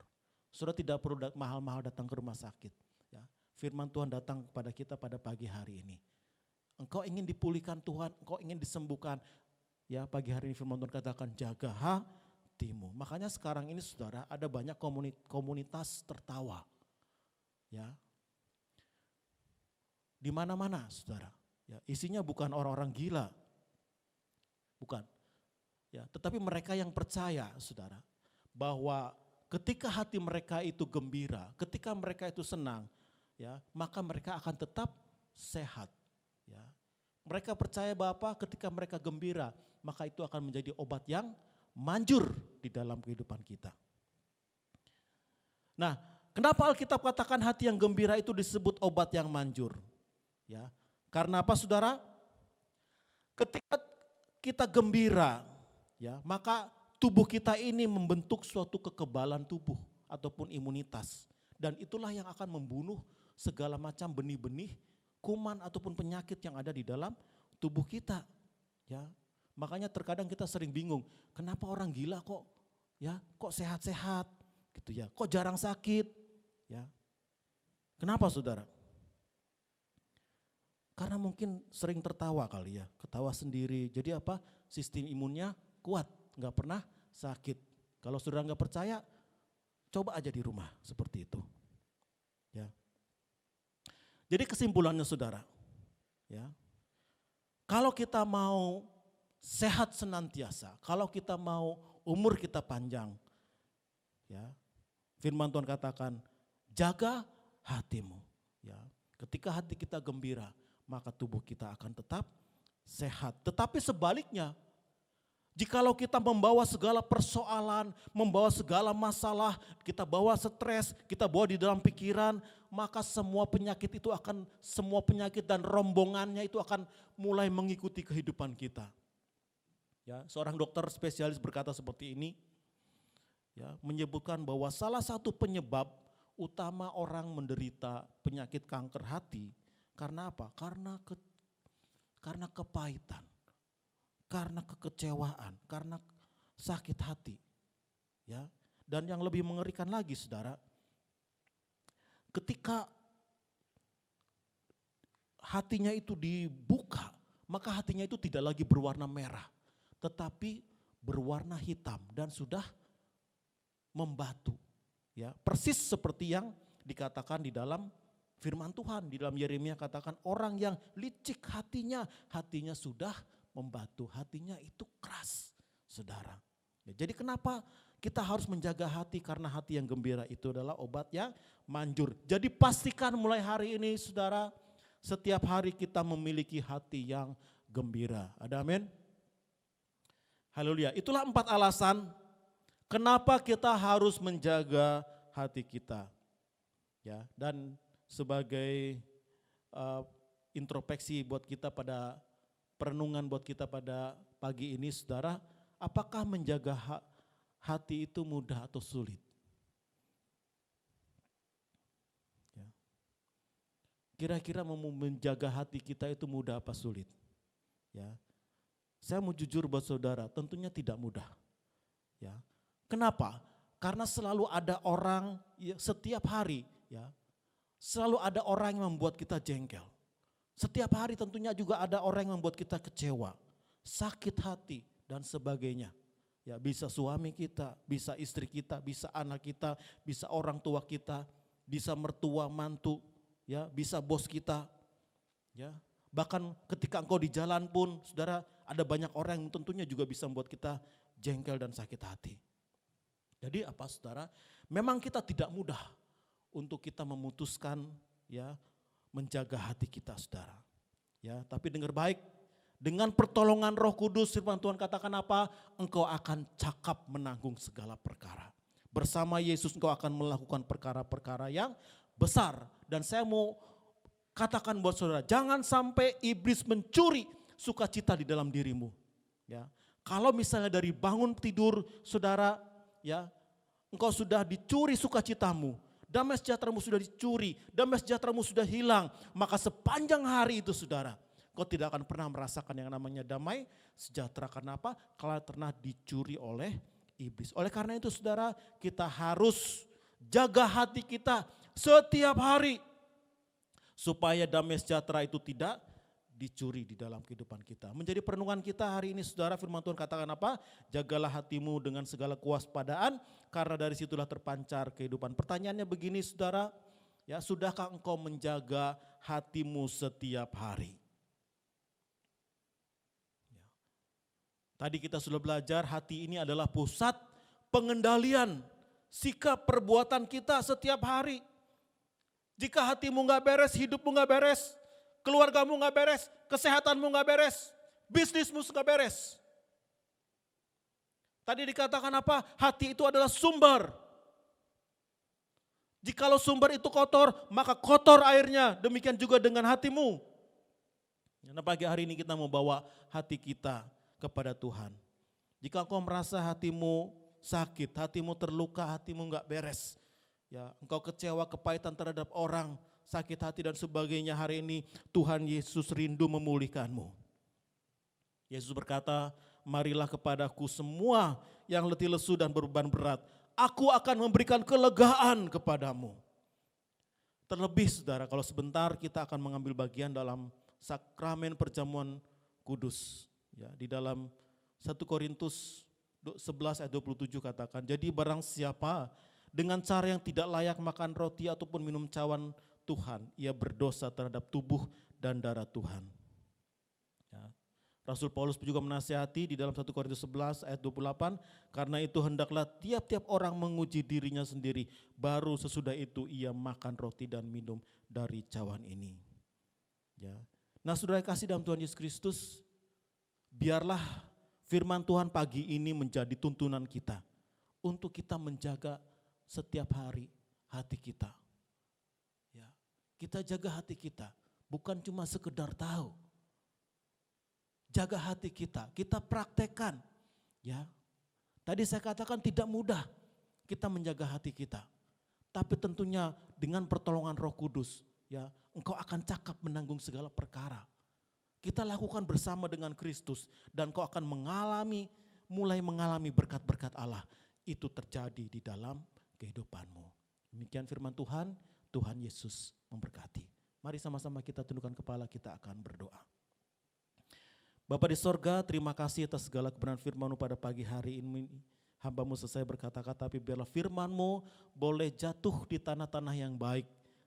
[SPEAKER 3] Saudara tidak perlu mahal-mahal datang ke rumah sakit. Ya, firman Tuhan datang kepada kita pada pagi hari ini. Engkau ingin dipulihkan Tuhan, engkau ingin disembuhkan. Ya, pagi hari ini firman Tuhan katakan jaga hatimu. Makanya sekarang ini saudara ada banyak komunitas tertawa. Ya. Di mana-mana saudara. Ya, isinya bukan orang-orang gila. Bukan. Ya, tetapi mereka yang percaya saudara bahwa ketika hati mereka itu gembira, ketika mereka itu senang, ya, maka mereka akan tetap sehat. Ya. Mereka percaya bahwa ketika mereka gembira, maka itu akan menjadi obat yang manjur di dalam kehidupan kita. Nah, kenapa Alkitab katakan hati yang gembira itu disebut obat yang manjur? Ya, karena apa saudara? Ketika kita gembira, ya, maka tubuh kita ini membentuk suatu kekebalan tubuh ataupun imunitas. Dan itulah yang akan membunuh segala macam benih-benih, kuman ataupun penyakit yang ada di dalam tubuh kita. Ya, makanya terkadang kita sering bingung, kenapa orang gila kok sehat-sehat gitu ya, kok jarang sakit ya. Kenapa saudara? Karena mungkin sering tertawa kali ya, ketawa sendiri. Jadi apa? Sistem imunnya kuat, nggak pernah sakit. Kalau saudara nggak percaya, coba aja di rumah seperti itu. Ya. Jadi kesimpulannya saudara, ya, kalau kita mau sehat senantiasa, kalau kita mau umur kita panjang, ya, firman Tuhan katakan jaga hatimu. Ya. Ketika hati kita gembira, maka tubuh kita akan tetap sehat. Tetapi sebaliknya, jikalau kita membawa segala persoalan, membawa segala masalah, kita bawa stres, kita bawa di dalam pikiran, maka semua penyakit dan rombongannya itu akan mulai mengikuti kehidupan kita. Ya, seorang dokter spesialis berkata seperti ini, ya, menyebutkan bahwa salah satu penyebab utama orang menderita penyakit kanker hati, karena apa? Karena kepahitan. Karena kekecewaan, karena sakit hati. Ya. Dan yang lebih mengerikan lagi saudara, ketika hatinya itu dibuka, maka hatinya itu tidak lagi berwarna merah, tetapi berwarna hitam dan sudah membatu. Ya, persis seperti yang dikatakan di dalam firman Tuhan, di dalam Yeremia katakan orang yang licik hatinya sudah membatu, hatinya itu keras, saudara. Ya, jadi kenapa kita harus menjaga hati? Karena hati yang gembira itu adalah obat yang manjur. Jadi pastikan mulai hari ini, saudara, setiap hari kita memiliki hati yang gembira. Ada amin? Haleluya. Itulah 4 alasan kenapa kita harus menjaga hati kita. Ya, dan sebagai introspeksi buat kita pada perenungan buat kita pada pagi ini saudara, apakah menjaga hati itu mudah atau sulit? Ya. Kira-kira menjaga hati kita itu mudah apa sulit? Ya. Saya mau jujur buat saudara, tentunya tidak mudah. Ya. Kenapa? Karena selalu ada orang, ya, setiap hari, ya, selalu ada orang yang membuat kita jengkel. Setiap hari tentunya juga ada orang yang membuat kita kecewa, sakit hati dan sebagainya. Ya, bisa suami kita, bisa istri kita, bisa anak kita, bisa orang tua kita, bisa mertua, mantu, ya, bisa bos kita. Ya. Bahkan ketika engkau di jalan pun, saudara, ada banyak orang yang tentunya juga bisa membuat kita jengkel dan sakit hati. Jadi apa saudara? Memang kita tidak mudah untuk kita memutuskan ya menjaga hati kita saudara. Ya, tapi dengar baik, dengan pertolongan Roh Kudus firman Tuhan katakan apa? Engkau akan cakap menanggung segala perkara. Bersama Yesus engkau akan melakukan perkara-perkara yang besar. Dan saya mau katakan buat saudara, jangan sampai iblis mencuri sukacita di dalam dirimu. Ya, kalau misalnya dari bangun tidur saudara, ya, engkau sudah dicuri sukacitamu, damai sejahteramu sudah dicuri, damai sejahteramu sudah hilang, maka sepanjang hari itu saudara, kau tidak akan pernah merasakan yang namanya damai sejahtera. Karena apa? Kalau pernah dicuri oleh iblis. Oleh karena itu saudara, kita harus jaga hati kita setiap hari supaya damai sejahtera itu tidak dicuri di dalam kehidupan kita. Menjadi perenungan kita hari ini saudara, firman Tuhan katakan apa? Jagalah hatimu dengan segala kewaspadaan karena dari situlah terpancar kehidupan. Pertanyaannya begini saudara, ya, sudahkah engkau menjaga hatimu setiap hari? Tadi kita sudah belajar hati ini adalah pusat pengendalian sikap perbuatan kita setiap hari. Jika hatimu gak beres, hidupmu gak beres, keluargamu gak beres, kesehatanmu gak beres, bisnismu gak beres. Tadi dikatakan apa? Hati itu adalah sumber. Jikalau sumber itu kotor, maka kotor airnya. Demikian juga dengan hatimu. Nah, pagi hari ini kita mau bawa hati kita kepada Tuhan. Jika engkau merasa hatimu sakit, hatimu terluka, hatimu gak beres, ya, engkau kecewa, kepahitan terhadap orang, sakit hati dan sebagainya, hari ini Tuhan Yesus rindu memulihkanmu. Yesus berkata, marilah kepadaku semua yang letih lesu dan berbeban berat, aku akan memberikan kelegaan kepadamu. Terlebih saudara, kalau sebentar kita akan mengambil bagian dalam sakramen perjamuan kudus. Ya, di dalam 1 Korintus 11 ayat 27 katakan, jadi barang siapa dengan cara yang tidak layak makan roti ataupun minum cawan Tuhan, ia berdosa terhadap tubuh dan darah Tuhan. Ya. Rasul Paulus juga menasihati di dalam 1 Korintus 11 ayat 28, karena itu hendaklah tiap-tiap orang menguji dirinya sendiri, baru sesudah itu ia makan roti dan minum dari cawan ini. Ya. Nah saudara kasih dalam Tuhan Yesus Kristus, biarlah firman Tuhan pagi ini menjadi tuntunan kita untuk kita menjaga setiap hari hati kita. Ya, kita jaga hati kita, bukan cuma sekedar tahu. Jaga hati kita praktekkan. Ya, tadi saya katakan tidak mudah kita menjaga hati kita, tapi tentunya dengan pertolongan Roh Kudus, ya, engkau akan cakap menanggung segala perkara. Kita lakukan bersama dengan Kristus dan kau akan mulai mengalami berkat-berkat Allah. Itu terjadi di dalam kehidupanmu. Demikian firman Tuhan, Tuhan Yesus memberkati. Mari sama-sama kita tundukkan kepala, kita akan berdoa. Bapa di sorga, terima kasih atas segala kebenaran firman-Mu pada pagi hari ini. Hamba-Mu selesai berkata-kata, tapi biarlah firman-Mu boleh jatuh di tanah-tanah yang baik.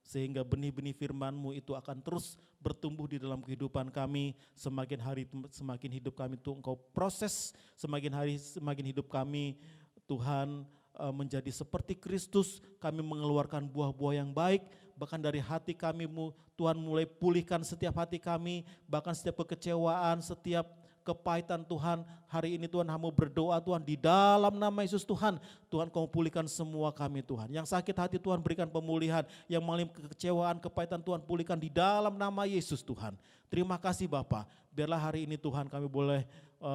[SPEAKER 3] Sehingga benih-benih firman-Mu itu akan terus bertumbuh di dalam kehidupan kami. Semakin hari semakin hidup kami itu Engkau proses, semakin hari semakin hidup kami Tuhan menjadi seperti Kristus. Kami mengeluarkan buah-buah yang baik, bahkan dari hati kami Tuhan mulai pulihkan setiap hati kami, bahkan setiap kekecewaan, setiap kepahitan Tuhan. Hari ini Tuhan hamba berdoa Tuhan di dalam nama Yesus Tuhan. Tuhan kau pulihkan semua kami Tuhan. Yang sakit hati Tuhan berikan pemulihan. Yang mengalami kekecewaan, kepahitan Tuhan pulihkan di dalam nama Yesus Tuhan. Terima kasih Bapa. Biarlah hari ini Tuhan kami boleh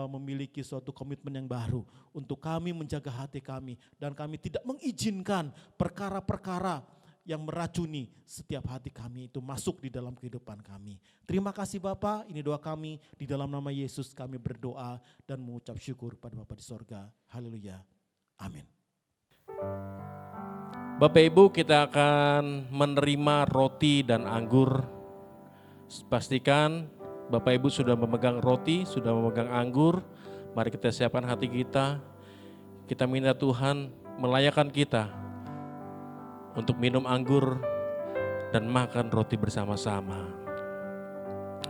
[SPEAKER 3] memiliki suatu komitmen yang baru. Untuk kami menjaga hati kami. Dan kami tidak mengizinkan perkara-perkara yang meracuni setiap hati kami itu masuk di dalam kehidupan kami. Terima kasih Bapa, ini doa kami di dalam nama Yesus kami berdoa dan mengucap syukur pada Bapa di sorga. Haleluya. Amin.
[SPEAKER 1] Bapak Ibu, kita akan menerima roti dan anggur. Pastikan Bapak Ibu sudah memegang roti, sudah memegang anggur. Mari kita siapkan hati kita. Kita minta Tuhan melayakkan kita untuk minum anggur dan makan roti bersama-sama.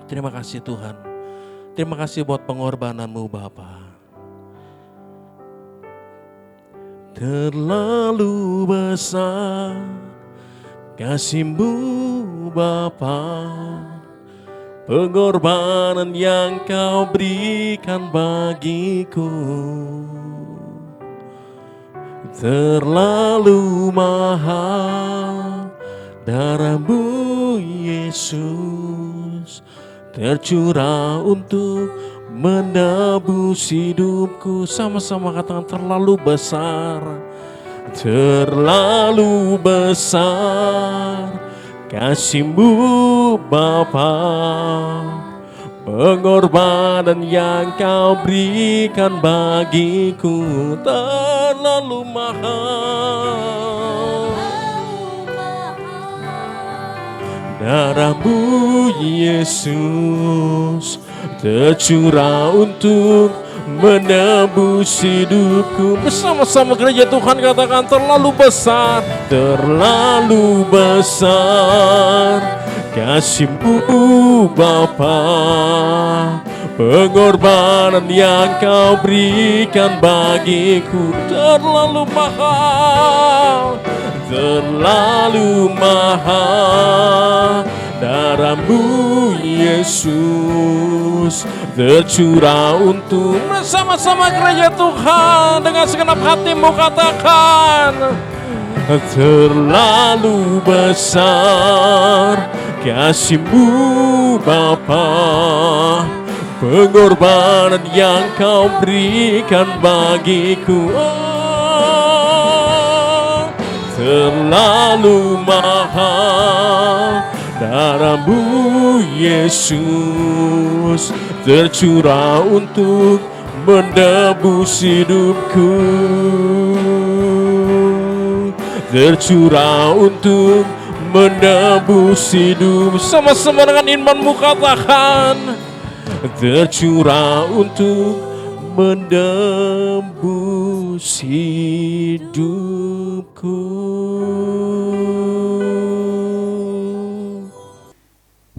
[SPEAKER 1] Terima kasih Tuhan. Terima kasih buat pengorbananmu Bapa. Terlalu besar kasih-Mu Bapa, pengorbanan yang Kau berikan bagiku. Terlalu mahal darah-Mu Yesus, tercurah untuk menebus hidupku. Sama-sama katakan terlalu besar. Terlalu besar kasih-Mu Bapa, pengorbanan yang Kau berikan bagiku. Terlalu mahal darah-Mu Yesus, tercurah untuk menebus hidupku. Bersama-sama gereja Tuhan katakan terlalu besar. Terlalu besar kasih-Mu Bapa, pengorbanan yang Kau berikan bagiku. Terlalu mahal, terlalu mahal darah-Mu Yesus, tercurah untuk. Bersama-sama gereja Tuhan dengan segenap hatimu katakan terlalu besar kasih-Mu Bapa, pengorbanan yang Kau berikan bagiku. Terlalu mahal darah-Mu Yesus, tercurah untuk menebus hidupku. Tercurah untuk menebus hidup. Sama-sama dengan imanmu katakan tercurah untuk menebus hidupku.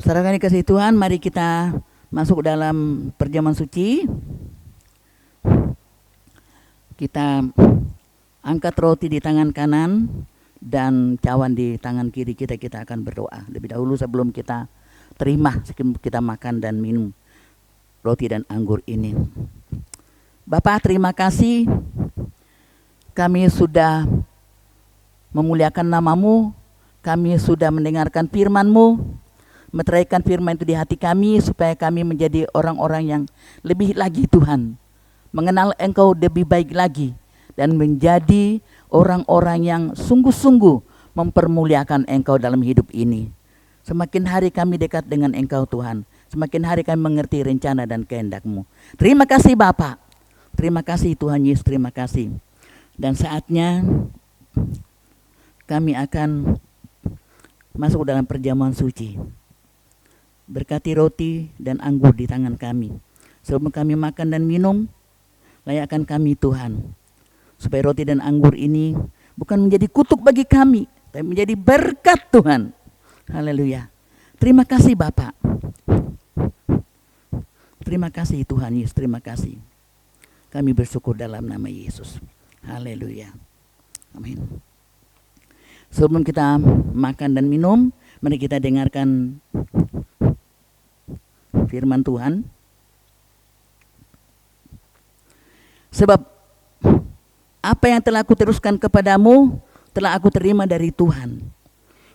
[SPEAKER 4] Saudara kami kasih Tuhan, mari kita masuk dalam perjamuan suci. Kita angkat roti di tangan kanan dan cawan di tangan kiri kita. Kita akan berdoa lebih dahulu sebelum kita terima, sebelum kita makan dan minum roti dan anggur ini. Bapa, terima kasih kami sudah memuliakan nama-Mu, kami sudah mendengarkan firman-Mu, meteraikan firman itu di hati kami supaya kami menjadi orang-orang yang lebih lagi Tuhan, mengenal Engkau lebih baik lagi dan menjadi orang-orang yang sungguh-sungguh mempermuliakan Engkau dalam hidup ini. Semakin hari kami dekat dengan Engkau Tuhan, semakin hari kami mengerti rencana dan kehendak-Mu. Terima kasih Bapa, terima kasih Tuhan Yesus, terima kasih. Dan saatnya kami akan masuk dalam perjamuan suci. Berkati roti dan anggur di tangan kami. Sebelum kami makan dan minum, layakkan kami Tuhan, supaya roti dan anggur ini bukan menjadi kutuk bagi kami, tapi menjadi berkat Tuhan. Haleluya. Terima kasih Bapa. Terima kasih Tuhan Yesus, terima kasih. Kami bersyukur dalam nama Yesus. Haleluya. Amin. Sebelum kita makan dan minum, mari kita dengarkan firman Tuhan. Sebab apa yang telah aku teruskan kepadamu telah aku terima dari Tuhan,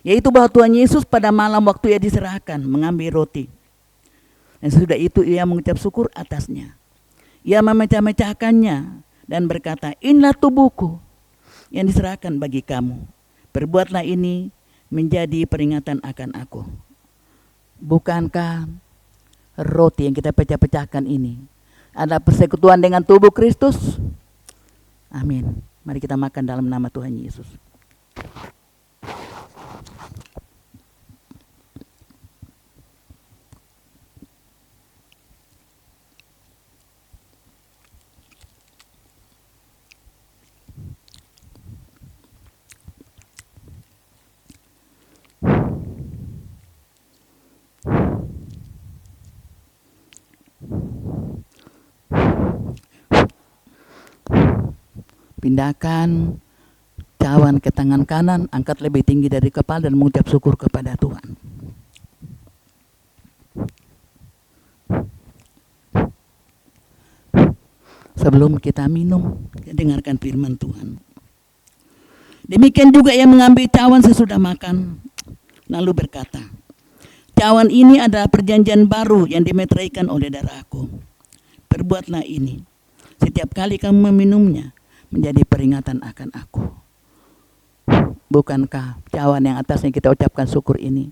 [SPEAKER 4] yaitu bahwa Tuhan Yesus pada malam waktu Ia diserahkan mengambil roti, dan sesudah itu Ia mengucap syukur atasnya. Ia memecah-mecahkannya dan berkata, inilah tubuhku yang diserahkan bagi kamu. Perbuatlah ini menjadi peringatan akan aku. Bukankah roti yang kita pecah-pecahkan ini ada persekutuan dengan tubuh Kristus? Amin. Mari kita makan dalam nama Tuhan Yesus. Pindahkan cawan ke tangan kanan, angkat lebih tinggi dari kepala dan mengucap syukur kepada Tuhan. Sebelum kita minum, dengarkan firman Tuhan. Demikian juga ia mengambil cawan sesudah makan, lalu berkata, cawan ini adalah perjanjian baru yang dimeteraikan oleh darahku. Perbuatlah ini setiap kali kamu meminumnya menjadi peringatan akan aku. Bukankah cawan yang atasnya kita ucapkan syukur ini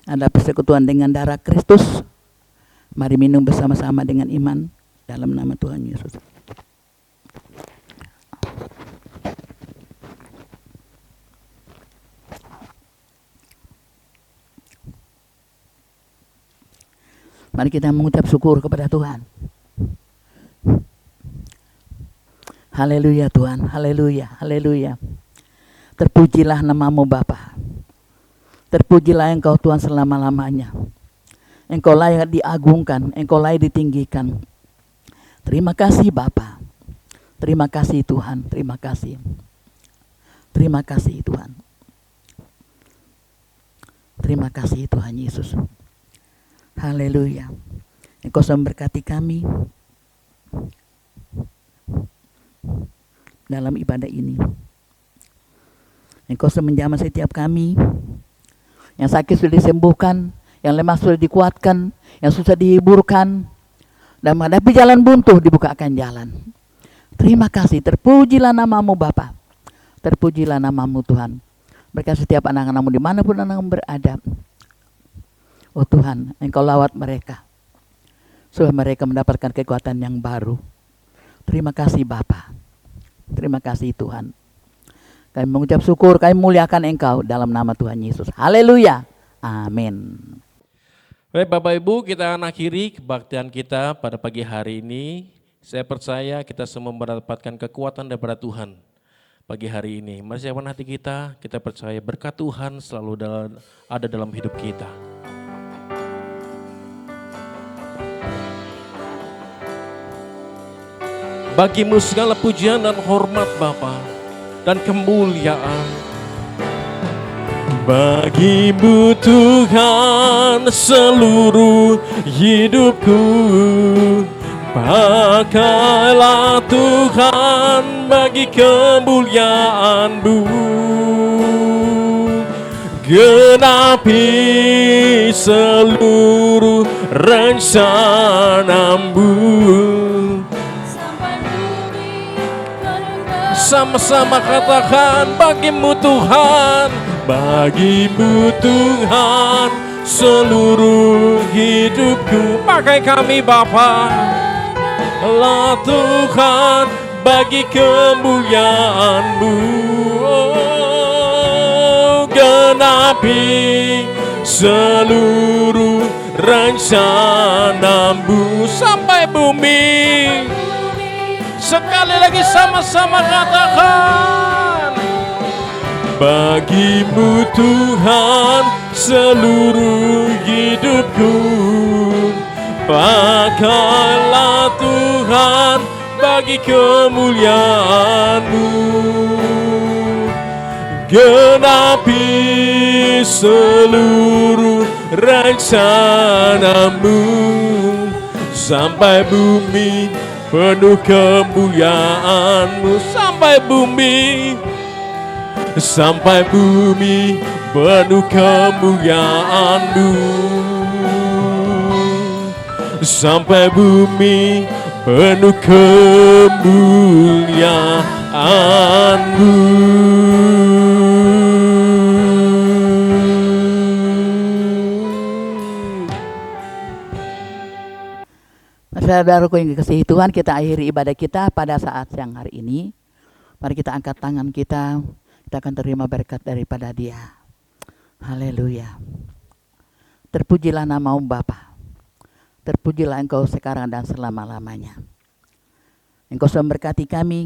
[SPEAKER 4] adalah persekutuan dengan darah Kristus? Mari minum bersama-sama dengan iman dalam nama Tuhan Yesus. Mari kita mengucap syukur kepada Tuhan. Haleluya Tuhan, haleluya, haleluya. Terpujilah namamu Bapa. Terpujilah Engkau Tuhan selama-lamanya. Engkau layak diagungkan, Engkau layak ditinggikan. Terima kasih Bapa. Terima kasih Tuhan, terima kasih. Terima kasih Tuhan. Terima kasih Tuhan Yesus. Haleluya. Engkau sudah memberkati kami dalam ibadah ini. Engkau sudah menjamah setiap kami. Yang sakit sudah disembuhkan, yang lemah sudah dikuatkan, yang susah dihiburkan, dan menghadapi jalan buntu dibukakan jalan. Terima kasih, terpujilah namamu Bapa. Terpujilah namamu Tuhan. Berkat setiap anak-anakmu dimanapun anak-anakmu berada. Oh Tuhan, Engkau lawat mereka supaya mereka mendapatkan kekuatan yang baru. Terima kasih Bapa. Terima kasih Tuhan. Kami mengucap syukur, kami muliakan Engkau dalam nama Tuhan Yesus. Haleluya. Amin.
[SPEAKER 1] Baik Bapak Ibu, kita akan akhiri kebaktian kita pada pagi hari ini. Saya percaya kita semua mendapatkan kekuatan daripada Tuhan pagi hari ini. Mari siapkan hati kita percaya berkat Tuhan selalu ada dalam hidup kita. Bagimu segala pujian dan hormat Bapa dan kemuliaan. Bagimu Tuhan seluruh hidupku. Pakailah Tuhan bagi kemuliaan-Mu. Genapi seluruh rencana-Mu. Sama-sama katakan bagimu Tuhan, bagimu Tuhan seluruh hidupku. Pakai kami Bapa, lah Tuhan bagi kemuliaan-Mu. Oh, genapi seluruh rencana-Mu sampai bumi. Sekali lagi sama-sama katakan, bagimu Tuhan seluruh hidupku. Pakailah Tuhan bagi kemuliaan-Mu. Genapi seluruh rencana-Mu sampai bumi. Penuh kemuliaan-Mu sampai bumi. Sampai bumi penuh kemuliaan-Mu. Sampai bumi penuh kemuliaan-Mu.
[SPEAKER 4] Saudaraku yang dikasihi Tuhan, kita akhiri ibadah kita pada saat siang hari ini. Mari kita angkat tangan kita akan terima berkat daripada Dia. Haleluya. Terpujilah nama-Mu Bapa. Terpujilah Engkau sekarang dan selama-lamanya. Engkau sudah memberkati kami,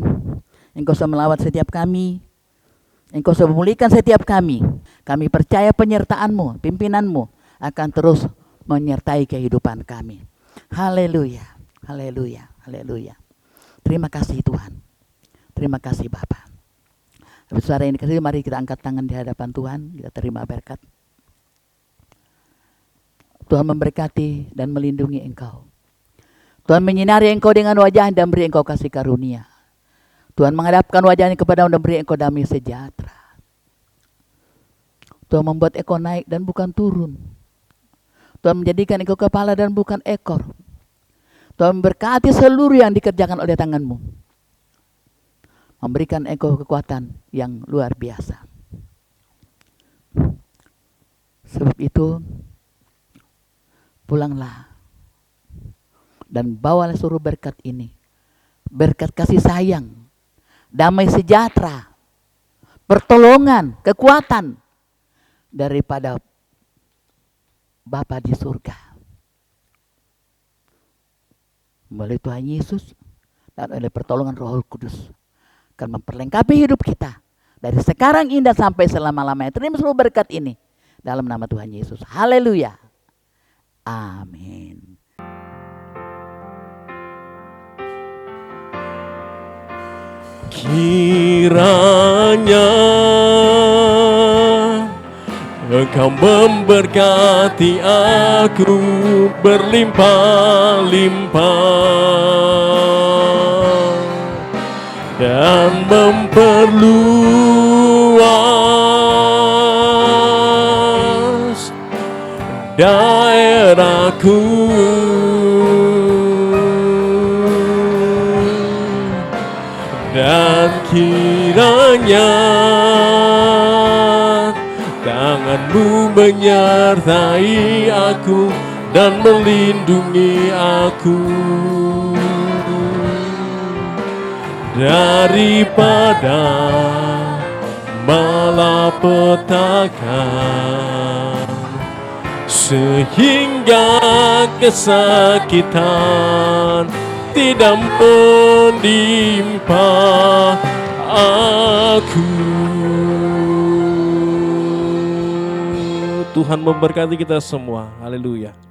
[SPEAKER 4] Engkau sudah melawat setiap kami, Engkau sudah memulihkan setiap kami. Kami percaya penyertaan-Mu, pimpinan-Mu akan terus menyertai kehidupan kami. Haleluya, haleluya, haleluya. Terima kasih Tuhan. Terima kasih Bapa. Tapi saudara ini kasih, mari kita angkat tangan di hadapan Tuhan, kita terima berkat. Tuhan memberkati dan melindungi engkau. Tuhan menyinari engkau dengan wajah dan beri engkau kasih karunia. Tuhan menghadapkan wajahnya kepadamu dan beri engkau damai sejahtera. Tuhan membuat engkau naik dan bukan turun. Tuhan menjadikan engkau kepala dan bukan ekor. Tuhan memberkati seluruh yang dikerjakan oleh tanganmu. Memberikan engkau kekuatan yang luar biasa. Sebab itu, pulanglah dan bawalah seluruh berkat ini. Berkat kasih sayang, damai sejahtera, pertolongan, kekuatan daripada Bapa di surga. Melalui Tuhan Yesus dan oleh pertolongan Roh Kudus akan memperlengkapi hidup kita dari sekarang indah sampai selama-lamanya. Terima seluruh berkat ini dalam nama Tuhan Yesus. Haleluya. Amin.
[SPEAKER 1] Kiranya Engkau memberkati aku berlimpah-limpah dan memperluas daerahku, dan kiranya tanganmu menyertai aku dan melindungi aku daripada malapetaka, sehingga kesakitan tidak menimpa aku. Tuhan memberkati kita semua. Haleluya.